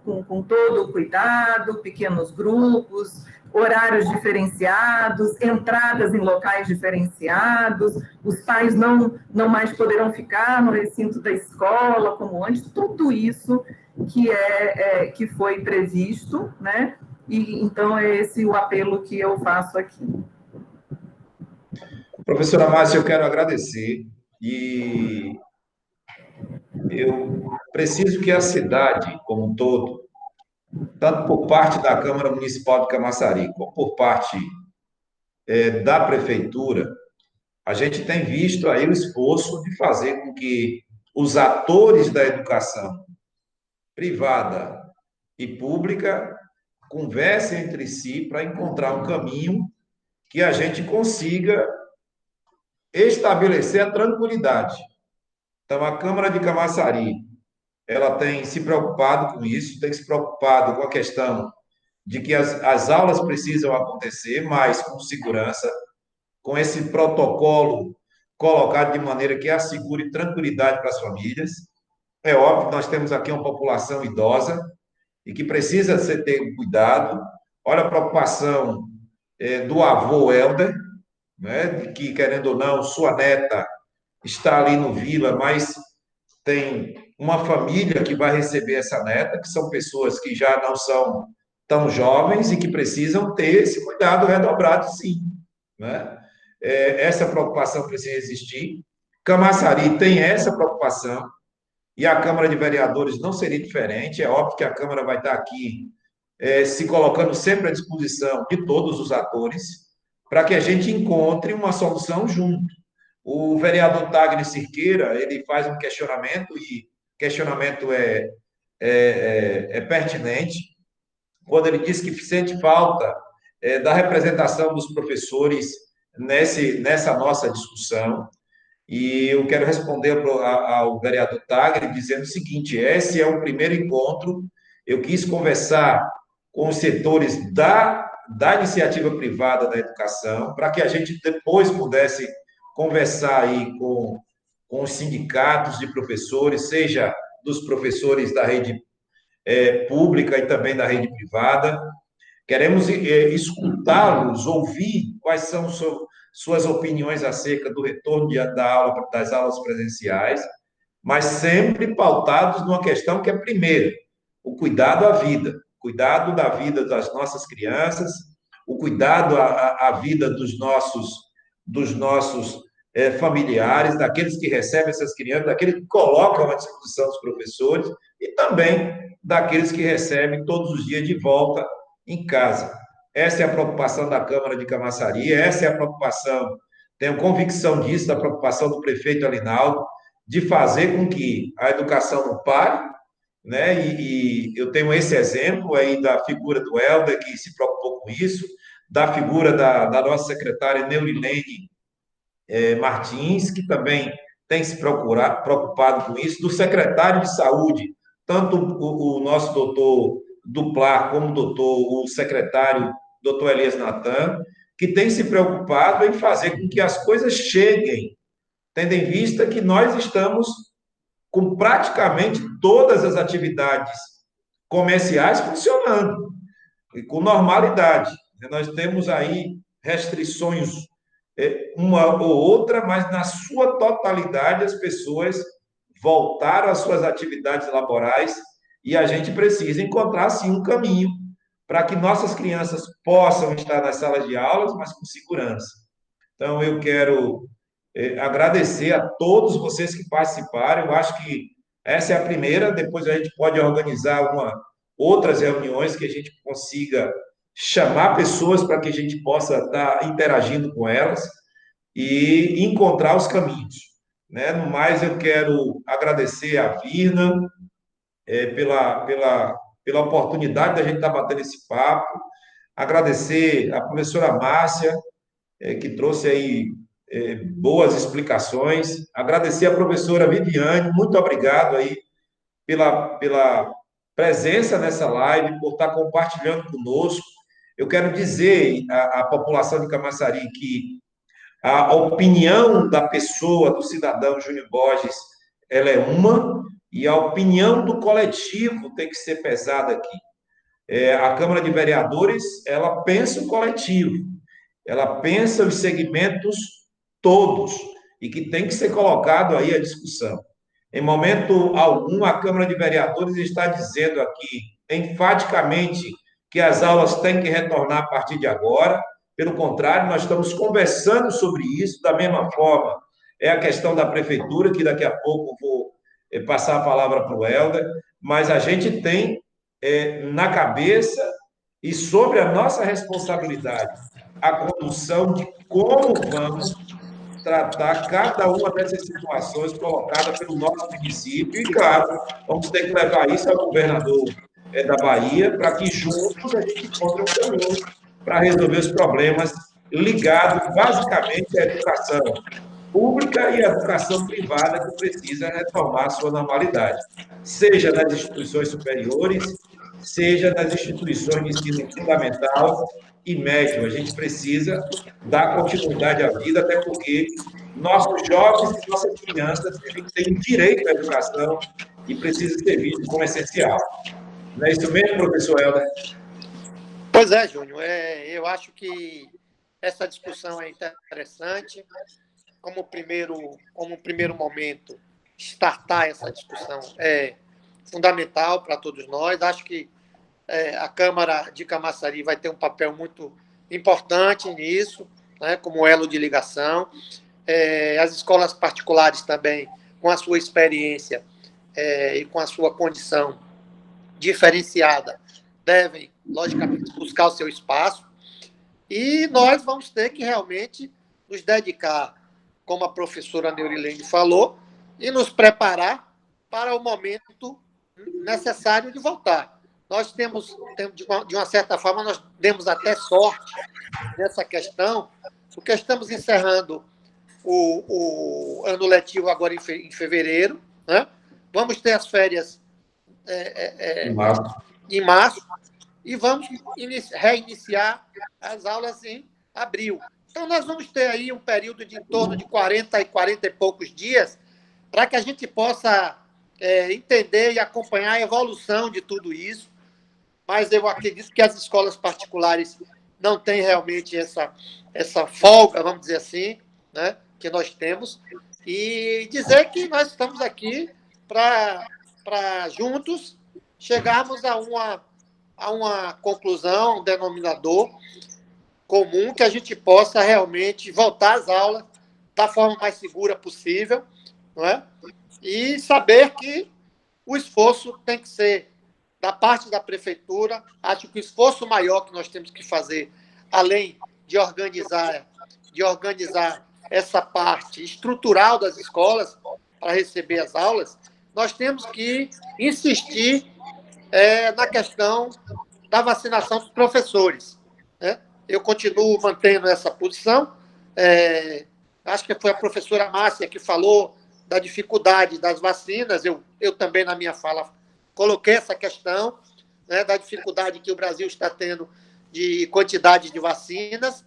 com todo o cuidado, pequenos grupos, horários diferenciados, entradas em locais diferenciados, os pais não mais poderão ficar no recinto da escola como antes, tudo isso que foi previsto, né? E então é esse o apelo que eu faço aqui. Professora Márcia, eu quero agradecer e eu preciso que a cidade, como um todo, tanto por parte da Câmara Municipal de Camaçari, como por parte da Prefeitura, a gente tem visto aí o esforço de fazer com que os atores da educação privada e pública conversem entre si para encontrar um caminho que a gente consiga estabelecer a tranquilidade. Então, a Câmara de Camaçari, ela tem se preocupado com isso, tem se preocupado com a questão de que as aulas precisam acontecer, mas com segurança, com esse protocolo colocado de maneira que assegure tranquilidade para as famílias. É óbvio que nós temos aqui uma população idosa e que precisa ser ter cuidado. Olha a preocupação do avô Helder, né, de que, querendo ou não, sua neta está ali no Vila, mas tem uma família que vai receber essa neta, que são pessoas que já não são tão jovens e que precisam ter esse cuidado redobrado, sim, né? Essa preocupação precisa existir. Camaçari tem essa preocupação e a Câmara de Vereadores não seria diferente. É óbvio que a Câmara vai estar aqui se colocando sempre à disposição de todos os atores para que a gente encontre uma solução junto. O vereador Tagner Cirqueira, ele faz um questionamento, e questionamento é pertinente, quando ele diz que sente falta da representação dos professores nessa nossa discussão. E eu quero responder ao vereador Tagner dizendo o seguinte: esse é o primeiro encontro, eu quis conversar com os setores da iniciativa privada da educação, para que a gente depois pudesse conversar aí com os sindicatos de professores, seja dos professores da rede pública e também da rede privada. Queremos escutá-los, ouvir quais são suas opiniões acerca do retorno das aulas presenciais, mas sempre pautados numa questão que é, primeiro, o cuidado à vida, cuidado da vida das nossas crianças, o cuidado à vida dos nossos familiares, daqueles que recebem essas crianças, daqueles que colocam à disposição dos professores e também daqueles que recebem todos os dias de volta em casa. Essa é a preocupação da Câmara de Camaçari, essa é a preocupação, tenho convicção disso, da preocupação do prefeito Alinaldo, de fazer com que a educação não pare, né? E eu tenho esse exemplo aí da figura do Helder, que se preocupou com isso, da figura da nossa secretária Neurilene Martins, que também tem se preocupado com isso, do secretário de saúde, tanto o nosso doutor Duplar como o secretário doutor Elias Natan, que tem se preocupado em fazer com que as coisas cheguem, tendo em vista que nós estamos com praticamente todas as atividades comerciais funcionando, e com normalidade. Nós temos aí restrições, uma ou outra, mas na sua totalidade as pessoas voltaram às suas atividades laborais e a gente precisa encontrar, sim, um caminho para que nossas crianças possam estar nas salas de aulas, mas com segurança. Então, eu quero agradecer a todos vocês que participaram. Eu acho que essa é a primeira, depois a gente pode organizar outras reuniões que a gente consiga chamar pessoas para que a gente possa estar interagindo com elas e encontrar os caminhos. Né? No mais, eu quero agradecer a Virna pela oportunidade da gente estar batendo esse papo, agradecer a professora Márcia, que trouxe aí boas explicações, agradecer a professora Viviane, muito obrigado aí pela presença nessa live, por estar compartilhando conosco. Eu quero dizer à população de Camaçari que a opinião da pessoa, do cidadão Júnior Borges, ela é uma, e a opinião do coletivo tem que ser pesada aqui. A Câmara de Vereadores, ela pensa o coletivo, ela pensa os segmentos todos, e que tem que ser colocado aí a discussão. Em momento algum, a Câmara de Vereadores está dizendo aqui, enfaticamente, que as aulas têm que retornar a partir de agora. Pelo contrário, nós estamos conversando sobre isso. Da mesma forma, é a questão da prefeitura, que daqui a pouco vou passar a palavra para o Helder, mas a gente tem na cabeça e sobre a nossa responsabilidade a condução de como vamos tratar cada uma dessas situações colocadas pelo nosso município e, claro, vamos ter que levar isso ao governador da Bahia para que juntos a gente encontre um caminho para resolver os problemas ligados basicamente à educação pública e à educação privada que precisa retomar a sua normalidade, seja nas instituições superiores, seja nas instituições de ensino fundamental e médio. A gente precisa dar continuidade à vida, até porque nossos jovens e nossas crianças têm direito à educação e precisa ser visto como essencial. Não é isso mesmo, professor Helder? Pois é, Júnior. Eu acho que essa discussão é interessante. Como primeiro momento, startar essa discussão é fundamental para todos nós. Acho que a Câmara de Camaçari vai ter um papel muito importante nisso, né, como elo de ligação. As escolas particulares também, com a sua experiência e com a sua condição diferenciada, devem, logicamente, buscar o seu espaço. E nós vamos ter que realmente nos dedicar, como a professora Neurilene falou, e nos preparar para o momento necessário de voltar. Nós temos de uma certa forma, nós demos até sorte nessa questão, porque estamos encerrando o ano letivo agora em fevereiro, né? Vamos ter as férias em março e vamos reiniciar as aulas em abril. Então, nós vamos ter aí um período de em torno de 40 e poucos dias para que a gente possa entender e acompanhar a evolução de tudo isso. Mas eu acredito que as escolas particulares não têm realmente essa folga, vamos dizer assim, né, que nós temos, e dizer que nós estamos aqui para juntos chegarmos a uma conclusão, um denominador comum, que a gente possa realmente voltar às aulas da forma mais segura possível, não é? E saber que o esforço tem que ser da parte da prefeitura. Acho que o esforço maior que nós temos que fazer, além de organizar essa parte estrutural das escolas para receber as aulas, nós temos que insistir na questão da vacinação dos professores, né? Eu continuo mantendo essa posição. Acho que foi a professora Márcia que falou da dificuldade das vacinas. Eu também, na minha fala, coloquei essa questão, né, da dificuldade que o Brasil está tendo de quantidade de vacinas,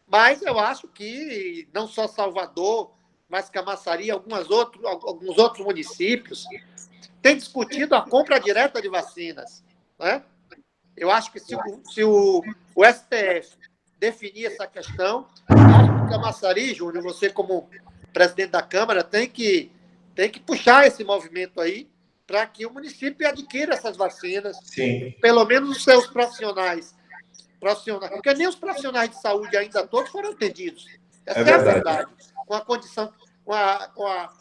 mas eu acho que não só Salvador, mas Camaçari, alguns outros municípios têm discutido a compra direta de vacinas, né? Eu acho que se o STF definir essa questão, acho que Camaçari, Júnior, você como presidente da Câmara, tem que puxar esse movimento aí para que o município adquira essas vacinas. Sim. Pelo menos os seus profissionais, porque nem os profissionais de saúde ainda todos foram atendidos. Essa é a verdade, com a condição,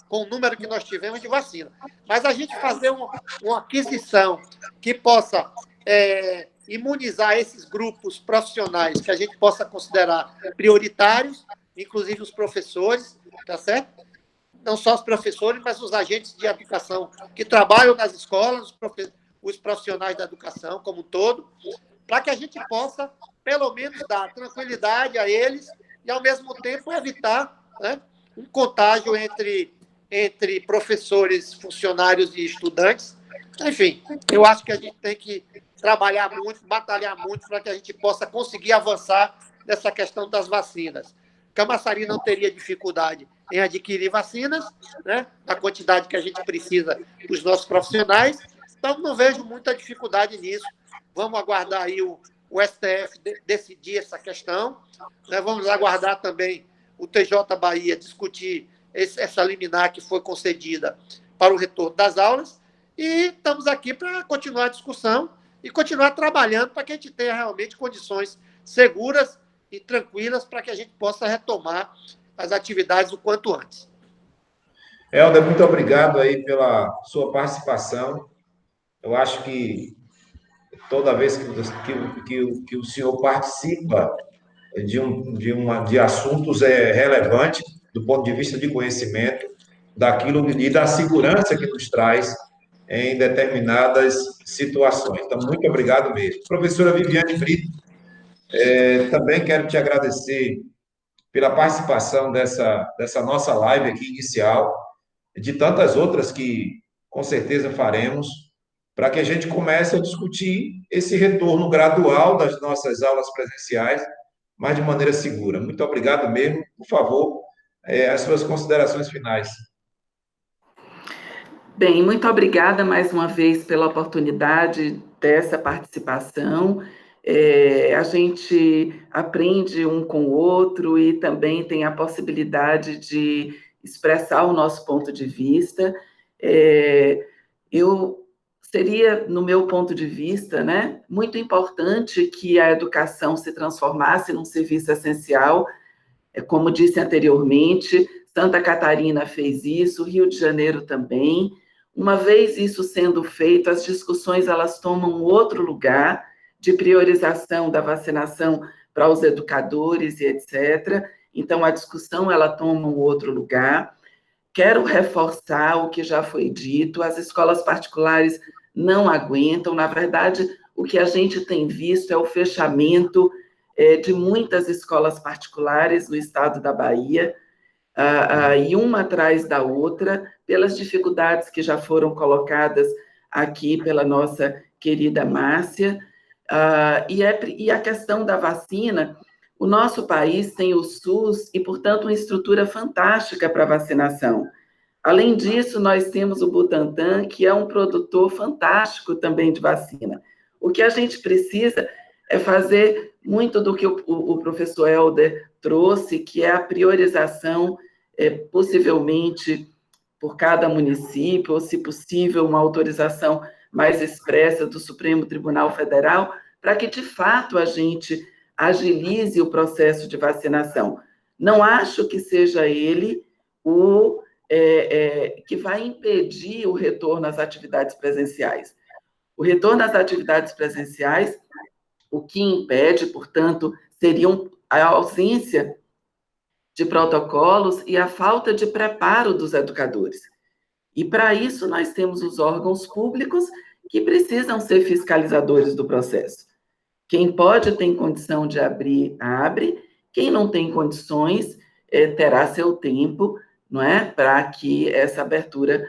com o número que nós tivemos de vacina. Mas a gente fazer uma aquisição que possa imunizar esses grupos profissionais que a gente possa considerar prioritários, inclusive os professores, tá certo? Não só os professores, mas os agentes de educação que trabalham nas escolas, os profissionais da educação como um todo, para que a gente possa, pelo menos, dar tranquilidade a eles e, ao mesmo tempo, evitar, né, um contágio entre professores, funcionários e estudantes. Enfim, eu acho que a gente tem que trabalhar muito, batalhar muito para que a gente possa conseguir avançar nessa questão das vacinas. Camaçari não teria dificuldade em adquirir vacinas, né, na quantidade que a gente precisa para os nossos profissionais, então não vejo muita dificuldade nisso. Vamos aguardar aí o STF decidir essa questão, né? Vamos aguardar também o TJ Bahia discutir essa liminar que foi concedida para o retorno das aulas, e estamos aqui para continuar a discussão e continuar trabalhando para que a gente tenha realmente condições seguras e tranquilas para que a gente possa retomar as atividades o quanto antes. Helder, muito obrigado aí pela sua participação. Eu acho que toda vez que o senhor participa de assuntos relevantes do ponto de vista de conhecimento, daquilo e da segurança que nos traz em determinadas situações. Então, muito obrigado mesmo. Professora Viviane Brito, também quero te agradecer pela participação dessa nossa live aqui inicial, de tantas outras que com certeza faremos, para que a gente comece a discutir esse retorno gradual das nossas aulas presenciais, mas de maneira segura. Muito obrigado mesmo. Por favor, as suas considerações finais. Bem, muito obrigada mais uma vez pela oportunidade dessa participação. A gente aprende um com o outro e também tem a possibilidade de expressar o nosso ponto de vista. Seria, no meu ponto de vista, né, muito importante que a educação se transformasse num serviço essencial, como disse anteriormente, Santa Catarina fez isso, Rio de Janeiro também. Uma vez isso sendo feito, as discussões elas tomam outro lugar de priorização da vacinação para os educadores e etc. Então, a discussão ela toma um outro lugar. Quero reforçar o que já foi dito, as escolas particulares não aguentam. Na verdade, o que a gente tem visto é o fechamento de muitas escolas particulares no estado da Bahia, e uma atrás da outra, pelas dificuldades que já foram colocadas aqui pela nossa querida Márcia, e a questão da vacina. O nosso país tem o SUS e, portanto, uma estrutura fantástica para vacinação. Além disso, nós temos o Butantan, que é um produtor fantástico também de vacina. O que a gente precisa é fazer muito do que o professor Helder trouxe, que é a priorização, possivelmente por cada município, ou, se possível, uma autorização mais expressa do Supremo Tribunal Federal, para que, de fato, a gente agilize o processo de vacinação. Não acho que seja ele o que vai impedir o retorno às atividades presenciais. O retorno às atividades presenciais, o que impede, portanto, seria a ausência de protocolos e a falta de preparo dos educadores. E, para isso, nós temos os órgãos públicos que precisam ser fiscalizadores do processo. Quem pode, tem condição de abrir, abre. Quem não tem condições, terá seu tempo não é? Para que essa abertura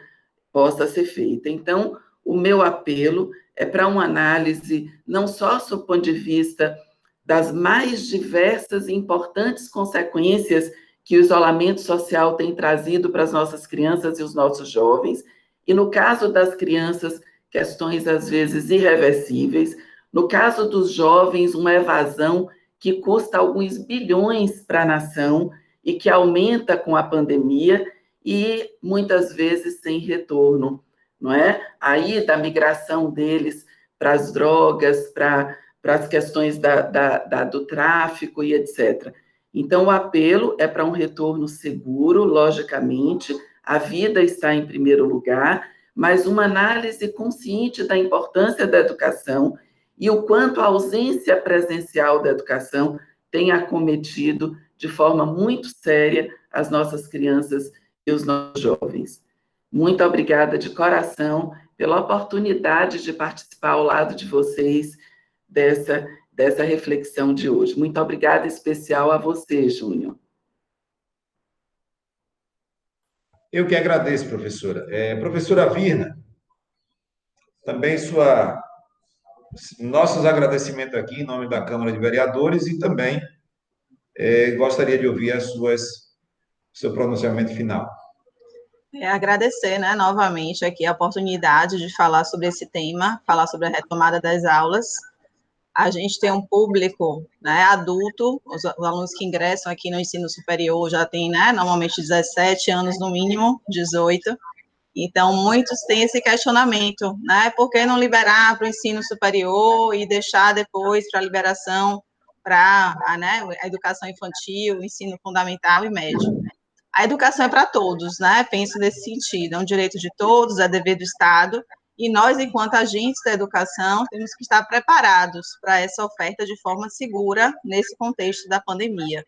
possa ser feita. Então, o meu apelo é para uma análise não só sob o ponto de vista das mais diversas e importantes consequências que o isolamento social tem trazido para as nossas crianças e os nossos jovens, e no caso das crianças, questões às vezes irreversíveis, no caso dos jovens, uma evasão que custa alguns bilhões para a nação e que aumenta com a pandemia e muitas vezes sem retorno, não é? Aí da migração deles para as drogas, para as questões do tráfico e etc. Então, o apelo é para um retorno seguro, logicamente, a vida está em primeiro lugar, mas uma análise consciente da importância da educação e o quanto a ausência presencial da educação tem acometido de forma muito séria as nossas crianças e os nossos jovens. Muito obrigada de coração pela oportunidade de participar ao lado de vocês dessa reflexão de hoje. Muito obrigada, em especial a você, Júnior. Eu que agradeço, professora. Professora Virna, também nossos agradecimentos aqui em nome da Câmara de Vereadores e também gostaria de ouvir seu pronunciamento final. Agradecer, né, novamente aqui a oportunidade de falar sobre esse tema, falar sobre a retomada das aulas. A gente tem um público, né, adulto, os alunos que ingressam aqui no ensino superior já têm, né, normalmente 17 anos no mínimo, 18. Então, muitos têm esse questionamento, né, por que não liberar para o ensino superior e deixar depois para a liberação para a educação infantil, ensino fundamental e médio. A educação é para todos, né? Penso nesse sentido, é um direito de todos, é dever do Estado, e nós, enquanto agentes da educação, temos que estar preparados para essa oferta de forma segura nesse contexto da pandemia.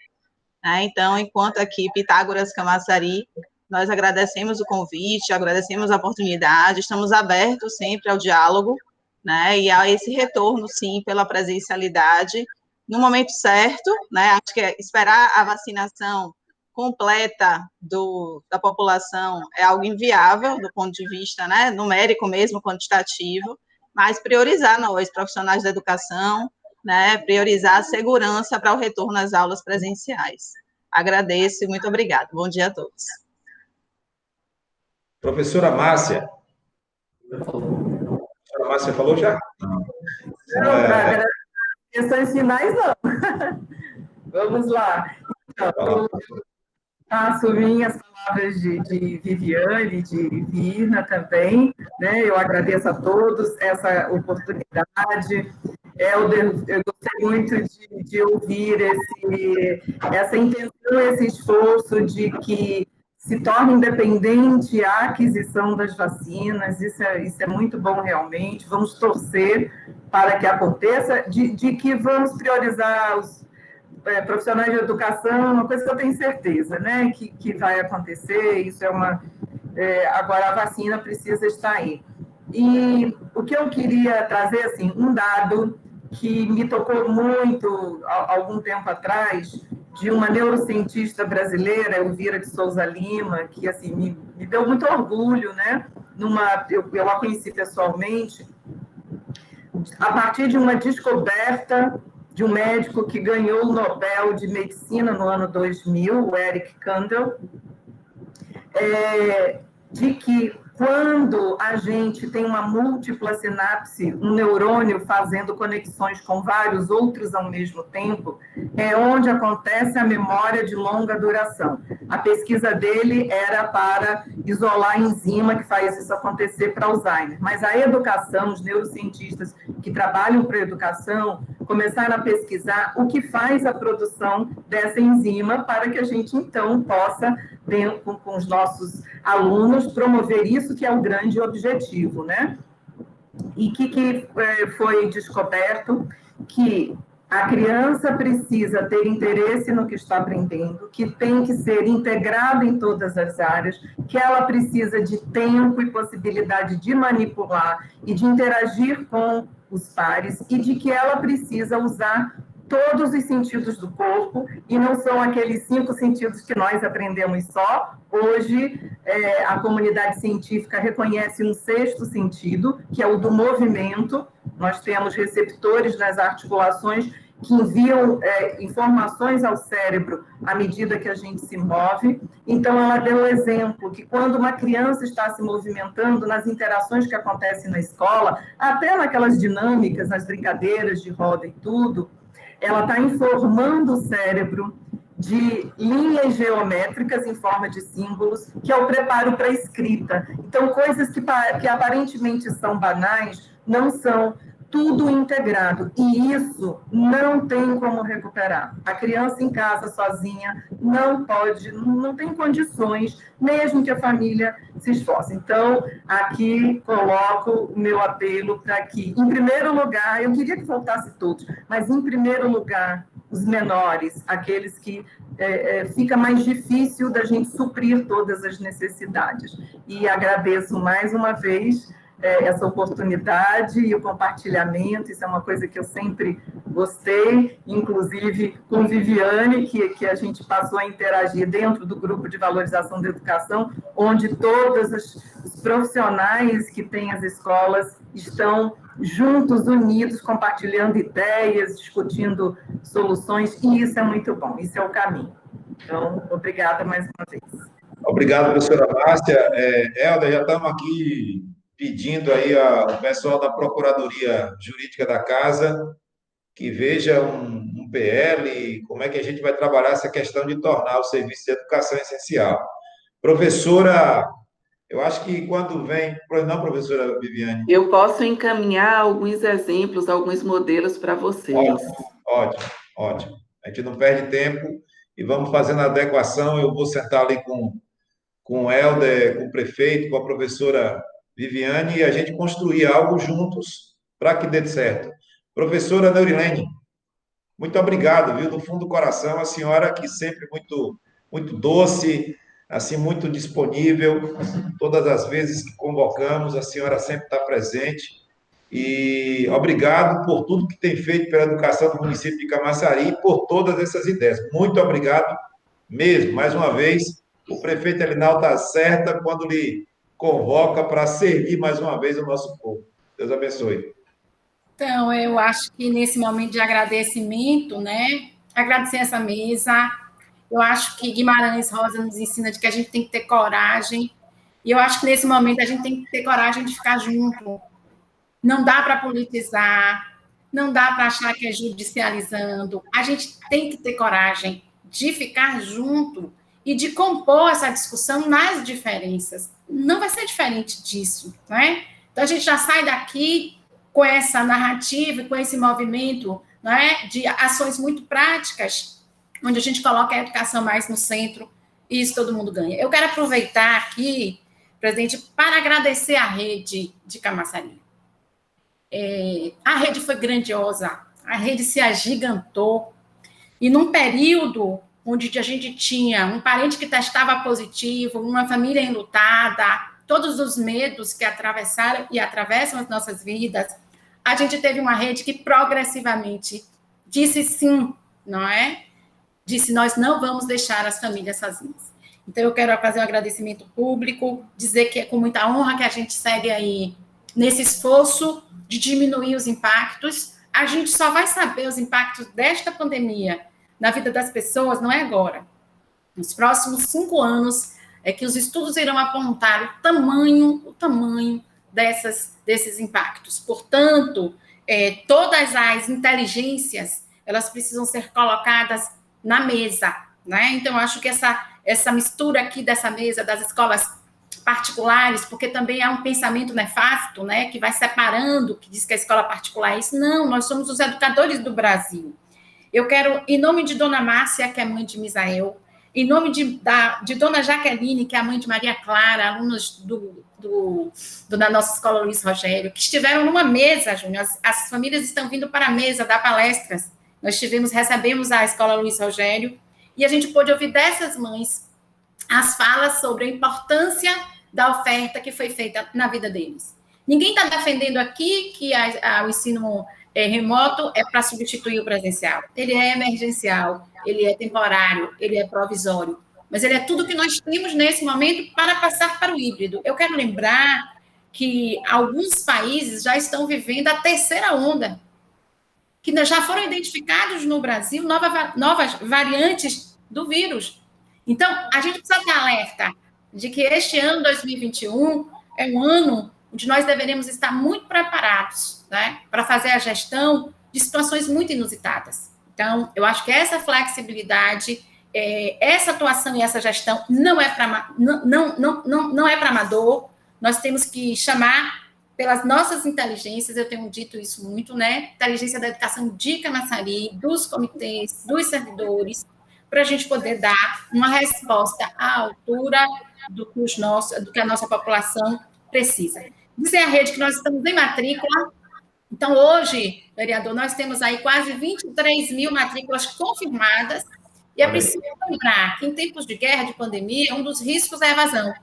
Então, enquanto aqui, Pitágoras Camaçari, nós agradecemos o convite, agradecemos a oportunidade, estamos abertos sempre ao diálogo, né? E a esse retorno, sim, pela presencialidade, no momento certo, né? Acho que esperar a vacinação completa da população é algo inviável do ponto de vista, né, numérico mesmo, quantitativo, mas priorizar nós, profissionais da educação, né, priorizar a segurança para o retorno às aulas presenciais. Agradeço e muito obrigada. Bom dia a todos. Professora Márcia. Professora Márcia falou já? Não, questões finais não. Vamos lá. Então, faço minhas palavras de Viviane, de Virna também, né? Eu agradeço a todos essa oportunidade. Eu gostei muito de ouvir essa intenção, esse esforço de que se torne independente a aquisição das vacinas. Isso é muito bom, realmente. Vamos torcer para que aconteça, de que vamos priorizar os profissionais de educação, uma coisa que eu tenho certeza, né, que vai acontecer, isso é agora a vacina precisa estar aí. E o que eu queria trazer, assim, um dado que me tocou muito há algum tempo atrás, de uma neurocientista brasileira, Elvira de Souza Lima, que, assim, me deu muito orgulho, né, eu a conheci pessoalmente, a partir de uma descoberta de um médico que ganhou o Nobel de Medicina no ano 2000, o Eric Kandel, de que quando a gente tem uma múltipla sinapse, um neurônio fazendo conexões com vários outros ao mesmo tempo, é onde acontece a memória de longa duração. A pesquisa dele era para isolar a enzima que faz isso acontecer para Alzheimer. Mas a educação, os neurocientistas que trabalham para a educação, começaram a pesquisar o que faz a produção dessa enzima para que a gente, então, possa, com os nossos alunos, promover isso que é o grande objetivo, né? E que foi descoberto que a criança precisa ter interesse no que está aprendendo, que tem que ser integrada em todas as áreas, que ela precisa de tempo e possibilidade de manipular e de interagir com os pares, e de que ela precisa usar todos os sentidos do corpo, e não são aqueles 5 sentidos que nós aprendemos só. Hoje, a comunidade científica reconhece um 6º sentido, que é o do movimento. Nós temos receptores nas articulações que enviam informações ao cérebro à medida que a gente se move. Então, ela deu um exemplo que quando uma criança está se movimentando, nas interações que acontecem na escola, até naquelas dinâmicas, nas brincadeiras de roda e tudo, ela está informando o cérebro de linhas geométricas em forma de símbolos, que é o preparo para a escrita. Então, coisas que aparentemente são banais, não são, tudo integrado. E isso não tem como recuperar. A criança em casa, sozinha, não tem condições, mesmo que a família se esforce. Então, aqui coloco o meu apelo para que, em primeiro lugar, eu queria que voltasse todos, mas, em primeiro lugar, os menores, aqueles que fica mais difícil da gente suprir todas as necessidades. E agradeço mais uma vez essa oportunidade e o compartilhamento. Isso é uma coisa que eu sempre gostei, inclusive com Viviane, que a gente passou a interagir dentro do grupo de valorização da educação, onde todos os profissionais que têm as escolas estão juntos, unidos, compartilhando ideias, discutindo soluções, e isso é muito bom, isso é o caminho. Então, obrigada mais uma vez. Obrigado, professora Márcia. Helder, já estamos aqui pedindo aí ao pessoal da Procuradoria Jurídica da Casa que veja um PL, como é que a gente vai trabalhar essa questão de tornar o serviço de educação essencial. Professora, eu acho que quando vem... Não, professora Viviane? Eu posso encaminhar alguns exemplos, alguns modelos para vocês. Ótimo. A gente não perde tempo e vamos fazendo a adequação. Eu vou sentar ali com o Helder, com o prefeito, com a professora Viviane, e a gente construir algo juntos para que dê certo. Professora Neurilene, muito obrigado, viu, do fundo do coração, a senhora que sempre muito doce, assim, muito disponível, todas as vezes que convocamos, a senhora sempre está presente, e obrigado por tudo que tem feito pela educação do município de Camaçari e por todas essas ideias. Muito obrigado mesmo, mais uma vez, o prefeito Elinaldo está certa quando lhe convoca para servir mais uma vez o nosso povo. Deus abençoe. Então, eu acho que nesse momento de agradecimento, né, agradecer essa mesa, eu acho que Guimarães Rosa nos ensina de que a gente tem que ter coragem, e eu acho que nesse momento a gente tem que ter coragem de ficar junto. Não dá para politizar, não dá para achar que é judicializando, a gente tem que ter coragem de ficar junto e de compor essa discussão nas diferenças. Não vai ser diferente disso, né? Então, a gente já sai daqui com essa narrativa, com esse movimento, né, de ações muito práticas, onde a gente coloca a educação mais no centro, e isso todo mundo ganha. Eu quero aproveitar aqui, presidente, para agradecer a rede de Camaçari. A rede foi grandiosa, a rede se agigantou, e num período onde a gente tinha um parente que testava positivo, uma família enlutada, todos os medos que atravessaram e atravessam as nossas vidas, a gente teve uma rede que progressivamente disse sim, não é? Disse, nós não vamos deixar as famílias sozinhas. Então, eu quero fazer um agradecimento público, dizer que é com muita honra que a gente segue aí nesse esforço de diminuir os impactos. A gente só vai saber os impactos desta pandemia na vida das pessoas, não é agora. Nos próximos 5 anos é que os estudos irão apontar o tamanho desses impactos. Portanto, todas as inteligências, elas precisam ser colocadas na mesa, né? Então, eu acho que essa mistura aqui dessa mesa das escolas particulares, porque também há um pensamento nefasto, né, que vai separando, que diz que a escola particular é isso. Não, nós somos os educadores do Brasil. Eu quero, em nome de Dona Márcia, que é mãe de Misael, em nome de Dona Jaqueline, que é a mãe de Maria Clara, alunos da nossa escola Luiz Rogério, que estiveram numa mesa, Júnior, as famílias estão vindo para a mesa dar palestras. Nós recebemos a escola Luiz Rogério, e a gente pôde ouvir dessas mães as falas sobre a importância da oferta que foi feita na vida deles. Ninguém está defendendo aqui que o ensino remoto é para substituir o presencial. Ele é emergencial, ele é temporário, ele é provisório, mas ele é tudo que nós temos nesse momento para passar para o híbrido. Eu quero lembrar que alguns países já estão vivendo a terceira onda, que já foram identificados no Brasil novas variantes do vírus. Então, a gente precisa estar alerta de que este ano 2021 é um ano onde nós deveremos estar muito preparados, né, para fazer a gestão de situações muito inusitadas. Então, eu acho que essa flexibilidade, essa atuação e essa gestão não é para amador. Nós temos que chamar pelas nossas inteligências, eu tenho dito isso muito, né? Inteligência da educação de Camaçari, dos comitês, dos servidores, para a gente poder dar uma resposta à altura do que a nossa população precisa. Dizer à rede que nós estamos em matrícula. Então, hoje, vereador, nós temos aí quase 23 mil matrículas confirmadas, e é preciso lembrar que em tempos de guerra, de pandemia, um dos riscos é a evasão.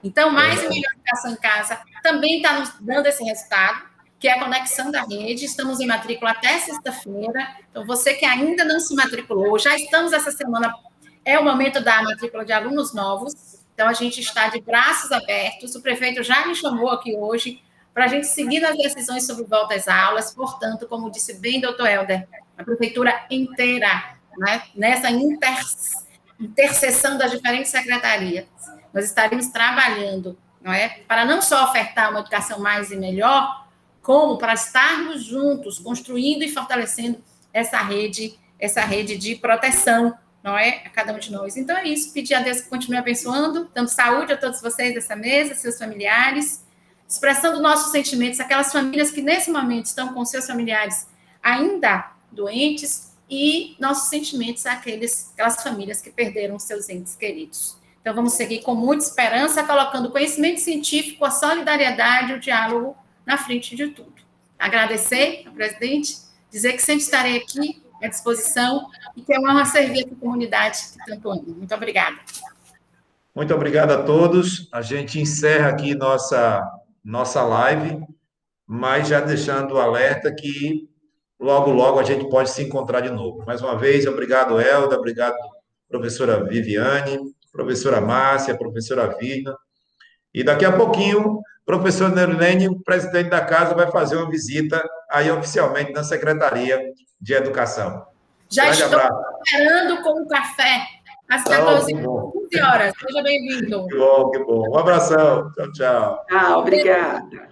Então, mais e melhor educação em casa também está nos dando esse resultado, que é a conexão da rede. Estamos em matrícula até sexta-feira. Então, você que ainda não se matriculou, já estamos essa semana, é o momento da matrícula de alunos novos. Então, a gente está de braços abertos. O prefeito já me chamou aqui hoje para a gente seguir nas decisões sobre volta às aulas. Portanto, como disse bem o doutor Helder, a prefeitura inteira, né, nessa interseção das diferentes secretarias, nós estaremos trabalhando, não é, para não só ofertar uma educação mais e melhor, como para estarmos juntos, construindo e fortalecendo essa rede de proteção, não é, a cada um de nós. Então é isso, pedir a Deus que continue abençoando, dando saúde a todos vocês dessa mesa, seus familiares, expressando nossos sentimentos, aquelas famílias que nesse momento estão com seus familiares ainda doentes, e nossos sentimentos àquelas famílias que perderam seus entes queridos. Então, vamos seguir com muita esperança, colocando o conhecimento científico, a solidariedade e o diálogo na frente de tudo. Agradecer ao presidente, dizer que sempre estarei aqui à disposição e que é uma honra servir a comunidade que tanto amo. Muito obrigada. Muito obrigado a todos. A gente encerra aqui nossa live, mas já deixando o alerta que logo a gente pode se encontrar de novo. Mais uma vez, obrigado, Helder, obrigado, professora Viviane, professora Márcia, professora Virna. E daqui a pouquinho, professor Nerlene, o presidente da casa, vai fazer uma visita aí oficialmente na Secretaria de Educação. Já estou esperando com o café às 14 horas. Seja bem-vindo. Que bom. Um abração. Tchau. Obrigada.